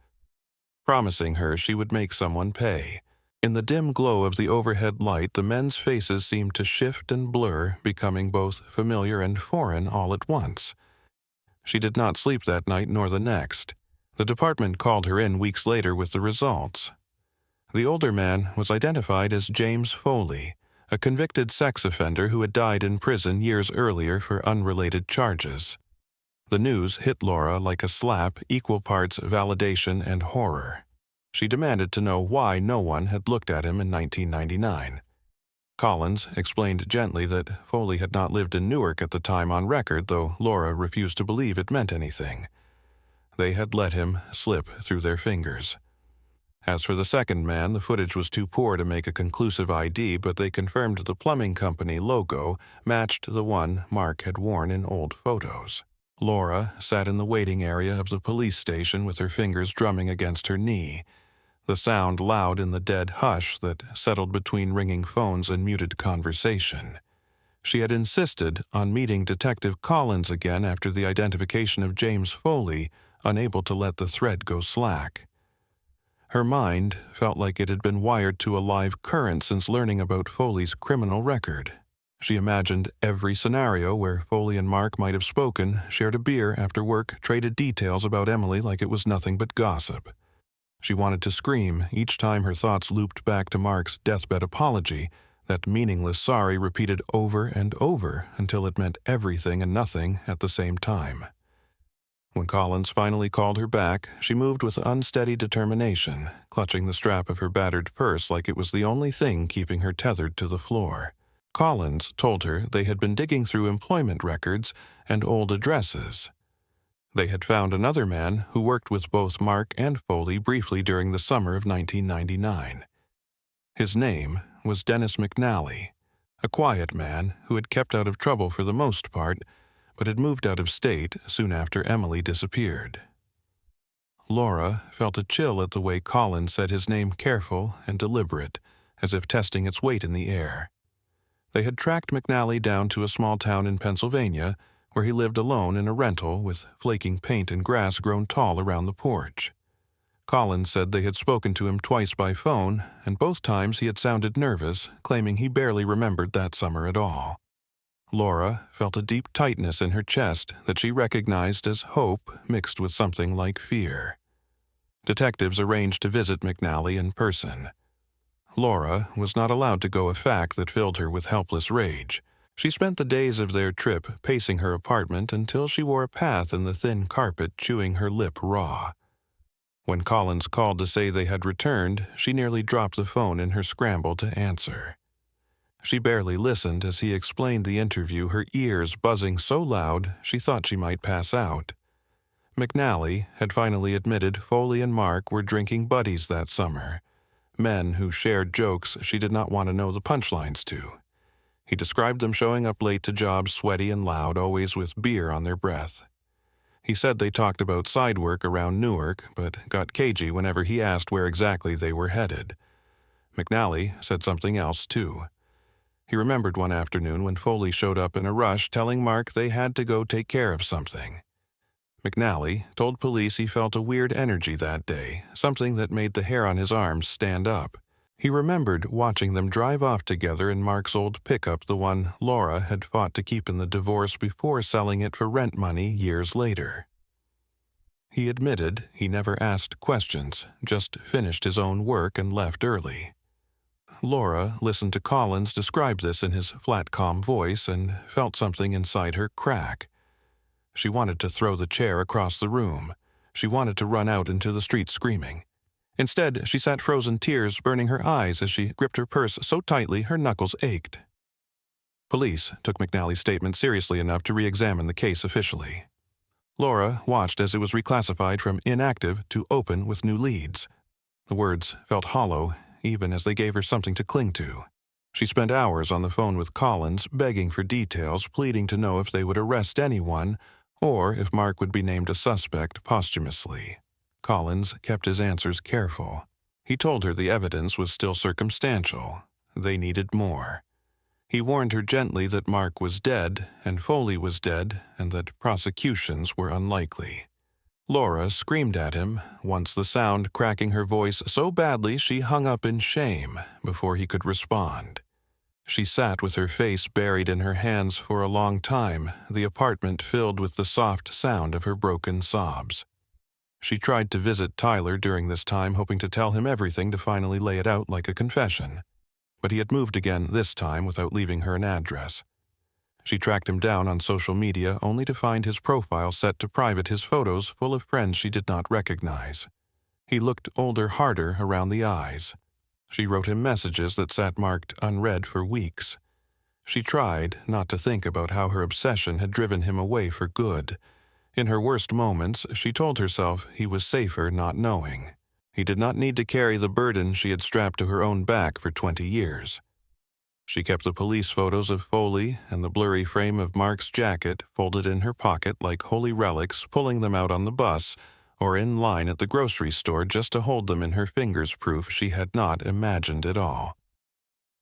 Promising her she would make someone pay. In the dim glow of the overhead light, the men's faces seemed to shift and blur, becoming both familiar and foreign all at once. She did not sleep that night nor the next. The department called her in weeks later with the results. The older man was identified as James Foley, a convicted sex offender who had died in prison years earlier for unrelated charges. The news hit Laura like a slap, equal parts validation and horror. She demanded to know why no one had looked at him in 1999. Collins explained gently that Foley had not lived in Newark at the time on record, though Laura refused to believe it meant anything. They had let him slip through their fingers. As for the second man, the footage was too poor to make a conclusive ID, but they confirmed the plumbing company logo matched the one Mark had worn in old photos. Laura sat in the waiting area of the police station with her fingers drumming against her knee, the sound loud in the dead hush that settled between ringing phones and muted conversation. She had insisted on meeting Detective Collins again after the identification of James Foley, unable to let the thread go slack. Her mind felt like it had been wired to a live current since learning about Foley's criminal record. She imagined every scenario where Foley and Mark might have spoken, shared a beer after work, traded details about Emily like it was nothing but gossip. She wanted to scream each time her thoughts looped back to Mark's deathbed apology, that meaningless sorry repeated over and over until it meant everything and nothing at the same time. When Collins finally called her back, she moved with unsteady determination, clutching the strap of her battered purse like it was the only thing keeping her tethered to the floor. Collins told her they had been digging through employment records and old addresses. They had found another man who worked with both Mark and Foley briefly during the summer of 1999. His name was Dennis McNally, a quiet man who had kept out of trouble for the most part, but had moved out of state soon after Emily disappeared. Laura felt a chill at the way Collins said his name careful and deliberate, as if testing its weight in the air. They had tracked McNally down to a small town in Pennsylvania, where he lived alone in a rental with flaking paint and grass grown tall around the porch. Collins said they had spoken to him twice by phone, and both times he had sounded nervous, claiming he barely remembered that summer at all. Laura felt a deep tightness in her chest that she recognized as hope mixed with something like fear. Detectives arranged to visit McNally in person. Laura was not allowed to go, a fact that filled her with helpless rage. She spent the days of their trip pacing her apartment until she wore a path in the thin carpet, chewing her lip raw. When Collins called to say they had returned, she nearly dropped the phone in her scramble to answer. She barely listened as he explained the interview, her ears buzzing so loud she thought she might pass out. McNally had finally admitted Foley and Mark were drinking buddies that summer, men who shared jokes she did not want to know the punchlines to. He described them showing up late to jobs sweaty and loud, always with beer on their breath. He said they talked about side work around Newark, but got cagey whenever he asked where exactly they were headed. McNally said something else, too. He remembered one afternoon when Foley showed up in a rush, telling Mark they had to go take care of something. McNally told police he felt a weird energy that day, something that made the hair on his arms stand up. He remembered watching them drive off together in Mark's old pickup, the one Laura had fought to keep in the divorce before selling it for rent money years later. He admitted he never asked questions, just finished his own work and left early. Laura listened to Collins describe this in his flat, calm voice and felt something inside her crack. She wanted to throw the chair across the room. She wanted to run out into the street screaming. Instead, she sat frozen, tears burning her eyes as she gripped her purse so tightly her knuckles ached. Police took McNally's statement seriously enough to re-examine the case officially. Laura watched as it was reclassified from inactive to open with new leads. The words felt hollow, even as they gave her something to cling to. She spent hours on the phone with Collins, begging for details, pleading to know if they would arrest anyone or if Mark would be named a suspect posthumously. Collins kept his answers careful. He told her the evidence was still circumstantial. They needed more. He warned her gently that Mark was dead and Foley was dead and that prosecutions were unlikely. Laura screamed at him, once the sound cracking her voice so badly she hung up in shame before he could respond. She sat with her face buried in her hands for a long time, the apartment filled with the soft sound of her broken sobs. She tried to visit Tyler during this time, hoping to tell him everything, to finally lay it out like a confession. But he had moved again this time without leaving her an address. She tracked him down on social media only to find his profile set to private, his photos full of friends she did not recognize. He looked older, harder around the eyes. She wrote him messages that sat marked unread for weeks. She tried not to think about how her obsession had driven him away for good. In her worst moments, she told herself he was safer not knowing. He did not need to carry the burden she had strapped to her own back for 20 years. She kept the police photos of Foley and the blurry frame of Mark's jacket folded in her pocket like holy relics, pulling them out on the bus or in line at the grocery store just to hold them in her fingers, proof she had not imagined it all.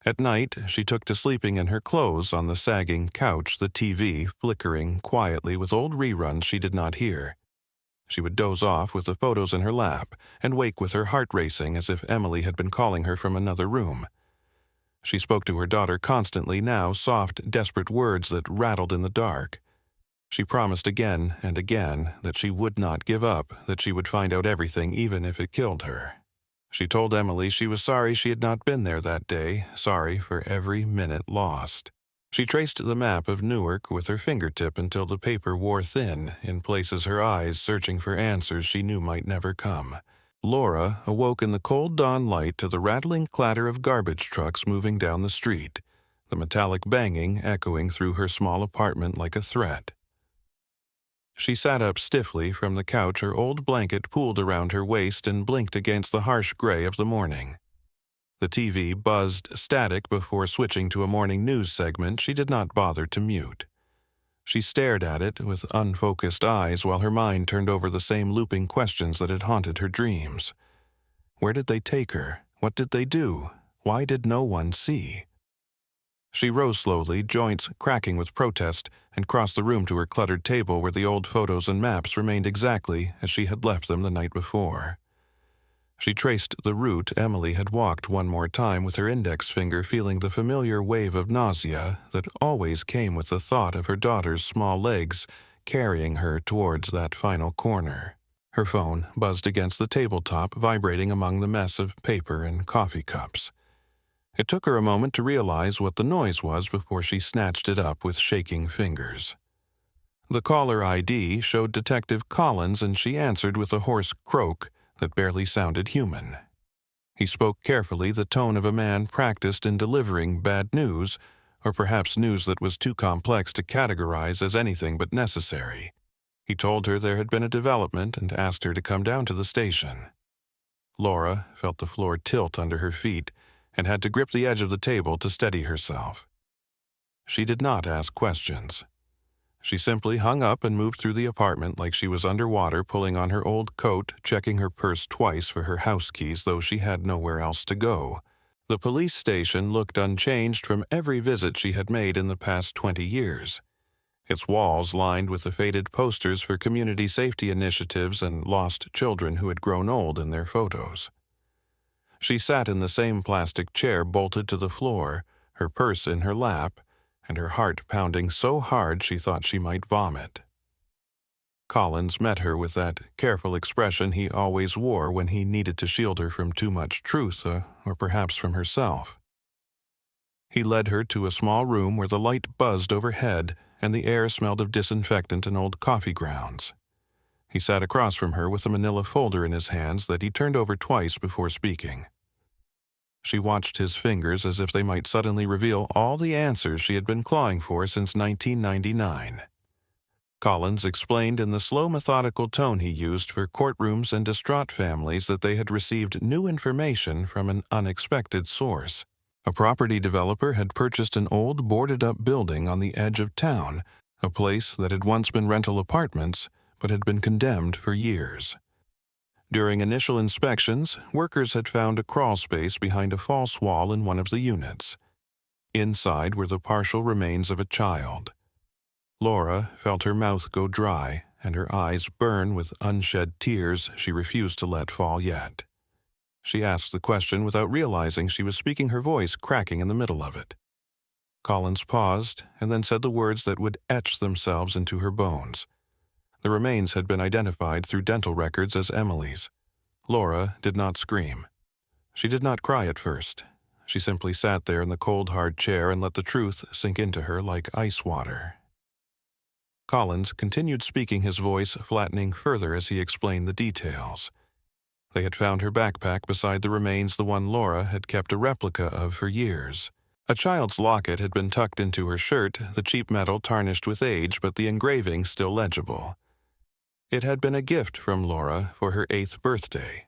At night, she took to sleeping in her clothes on the sagging couch, the TV flickering quietly with old reruns she did not hear. She would doze off with the photos in her lap and wake with her heart racing as if Emily had been calling her from another room. She spoke to her daughter constantly now, soft, desperate words that rattled in the dark. She promised again and again that she would not give up, that she would find out everything even if it killed her. She told Emily she was sorry she had not been there that day, sorry for every minute lost. She traced the map of Newark with her fingertip until the paper wore thin, in places her eyes searching for answers she knew might never come. Laura awoke in the cold dawn light to the rattling clatter of garbage trucks moving down the street, the metallic banging echoing through her small apartment like a threat. She sat up stiffly from the couch, her old blanket pooled around her waist, and blinked against the harsh gray of the morning. The TV buzzed static before switching to a morning news segment she did not bother to mute. She stared at it with unfocused eyes while her mind turned over the same looping questions that had haunted her dreams. Where did they take her? What did they do? Why did no one see? She rose slowly, joints cracking with protest, and crossed the room to her cluttered table where the old photos and maps remained exactly as she had left them the night before. She traced the route Emily had walked one more time with her index finger, feeling the familiar wave of nausea that always came with the thought of her daughter's small legs carrying her towards that final corner. Her phone buzzed against the tabletop, vibrating among the mess of paper and coffee cups. It took her a moment to realize what the noise was before she snatched it up with shaking fingers. The caller ID showed Detective Collins, and she answered with a hoarse croak that barely sounded human. He spoke carefully, the tone of a man practiced in delivering bad news, or perhaps news that was too complex to categorize as anything but necessary. He told her there had been a development and asked her to come down to the station. Laura felt the floor tilt under her feet and had to grip the edge of the table to steady herself. She did not ask questions. She simply hung up and moved through the apartment like she was underwater, pulling on her old coat, checking her purse twice for her house keys, though she had nowhere else to go. The police station looked unchanged from every visit she had made in the past 20 years. Its walls lined with the faded posters for community safety initiatives and lost children who had grown old in their photos. She sat in the same plastic chair bolted to the floor, her purse in her lap, and her heart pounding so hard she thought she might vomit. Collins met her with that careful expression he always wore when he needed to shield her from too much truth, or perhaps from herself. He led her to a small room where the light buzzed overhead and the air smelled of disinfectant and old coffee grounds. He sat across from her with a manila folder in his hands that he turned over twice before speaking. She watched his fingers as if they might suddenly reveal all the answers she had been clawing for since 1999. Collins explained in the slow, methodical tone he used for courtrooms and distraught families that they had received new information from an unexpected source. A property developer had purchased an old, boarded-up building on the edge of town, a place that had once been rental apartments but had been condemned for years. During initial inspections, workers had found a crawl space behind a false wall in one of the units. Inside were the partial remains of a child. Laura felt her mouth go dry and her eyes burn with unshed tears she refused to let fall yet. She asked the question without realizing she was speaking, her voice cracking in the middle of it. Collins paused and then said the words that would etch themselves into her bones. The remains had been identified through dental records as Emily's. Laura did not scream. She did not cry at first. She simply sat there in the cold, hard chair and let the truth sink into her like ice water. Collins continued speaking, his voice flattening further as he explained the details. They had found her backpack beside the remains, the one Laura had kept a replica of for years. A child's locket had been tucked into her shirt, the cheap metal tarnished with age, but the engraving still legible. It had been a gift from Laura for her 8th birthday.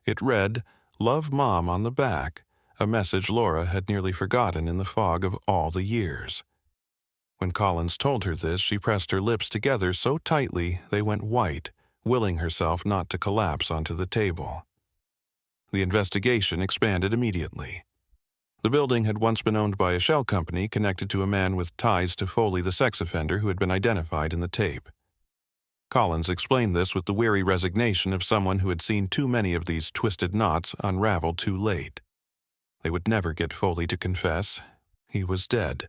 It read, "Love Mom" on the back, a message Laura had nearly forgotten in the fog of all the years. When Collins told her this, she pressed her lips together so tightly they went white, willing herself not to collapse onto the table. The investigation expanded immediately. The building had once been owned by a shell company connected to a man with ties to Foley, the sex offender who had been identified in the tape. Collins explained this with the weary resignation of someone who had seen too many of these twisted knots unravel too late. They would never get Foley to confess. He was dead.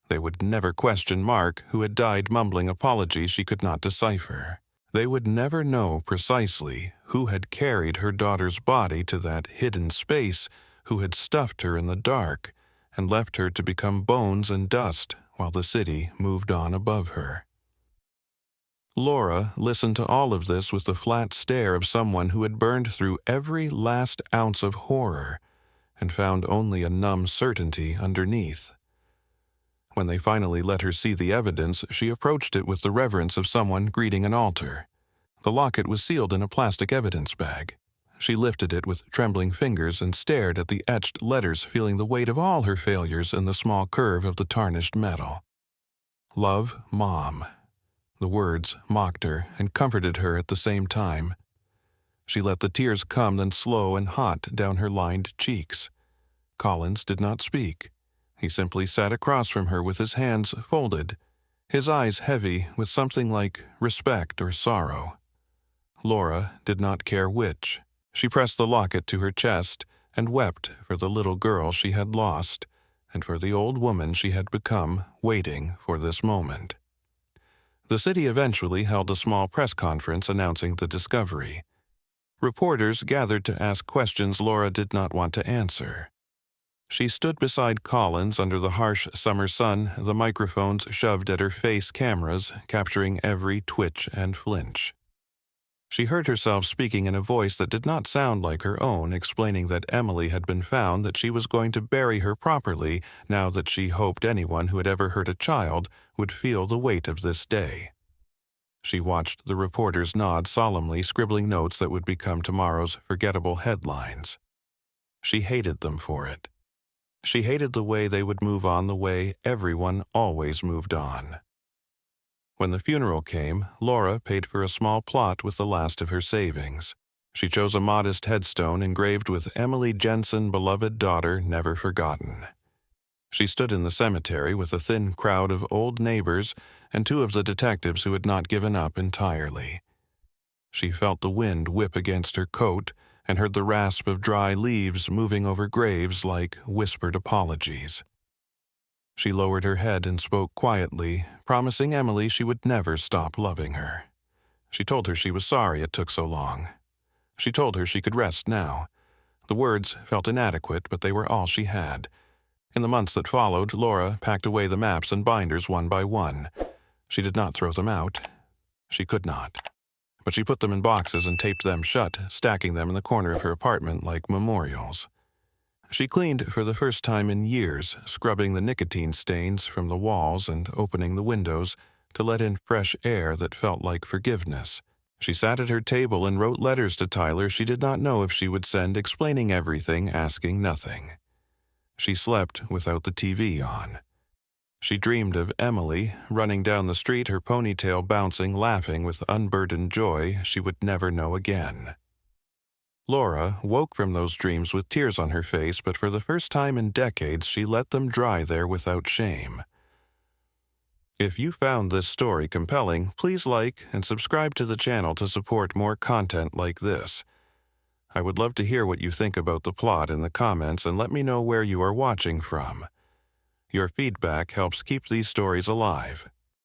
They would never question Mark, who had died mumbling apologies she could not decipher. They would never know precisely who had carried her daughter's body to that hidden space, who had stuffed her in the dark and left her to become bones and dust while the city moved on above her. Laura listened to all of this with the flat stare of someone who had burned through every last ounce of horror and found only a numb certainty underneath. When they finally let her see the evidence, she approached it with the reverence of someone greeting an altar. The locket was sealed in a plastic evidence bag. She lifted it with trembling fingers and stared at the etched letters, feeling the weight of all her failures in the small curve of the tarnished metal. Love, Mom. The words mocked her and comforted her at the same time. She let the tears come, then slow and hot down her lined cheeks. Collins did not speak. He simply sat across from her with his hands folded, his eyes heavy with something like respect or sorrow. Laura did not care which. She pressed the locket to her chest and wept for the little girl she had lost and for the old woman she had become, waiting for this moment. The city eventually held a small press conference announcing the discovery. Reporters gathered to ask questions Laura did not want to answer. She stood beside Collins under the harsh summer sun, the microphones shoved at her face, cameras capturing every twitch and flinch. She heard herself speaking in a voice that did not sound like her own, explaining that Emily had been found, that she was going to bury her properly, now that she hoped anyone who had ever hurt a child would feel the weight of this day. She watched the reporters nod solemnly, scribbling notes that would become tomorrow's forgettable headlines. She hated them for it. She hated the way they would move on the way everyone always moved on. When the funeral came, Laura paid for a small plot with the last of her savings. She chose a modest headstone engraved with Emily Jensen, beloved daughter, never forgotten. She stood in the cemetery with a thin crowd of old neighbors and two of the detectives who had not given up entirely. She felt the wind whip against her coat and heard the rasp of dry leaves moving over graves like whispered apologies. She lowered her head and spoke quietly, promising Emily she would never stop loving her. She told her she was sorry it took so long. She told her she could rest now. The words felt inadequate, but they were all she had. In the months that followed, Laura packed away the maps and binders one by one. She did not throw them out. She could not. But she put them in boxes and taped them shut, stacking them in the corner of her apartment like memorials. She cleaned for the first time in years, scrubbing the nicotine stains from the walls and opening the windows to let in fresh air that felt like forgiveness. She sat at her table and wrote letters to Tyler she did not know if she would send, explaining everything, asking nothing. She slept without the TV on. She dreamed of Emily, running down the street, her ponytail bouncing, laughing with unburdened joy she would never know again. Laura woke from those dreams with tears on her face, but for the first time in decades she let them dry there without shame. If you found this story compelling, please like and subscribe to the channel to support more content like this. I would love to hear what you think about the plot in the comments, and let me know where you are watching from. Your feedback helps keep these stories alive.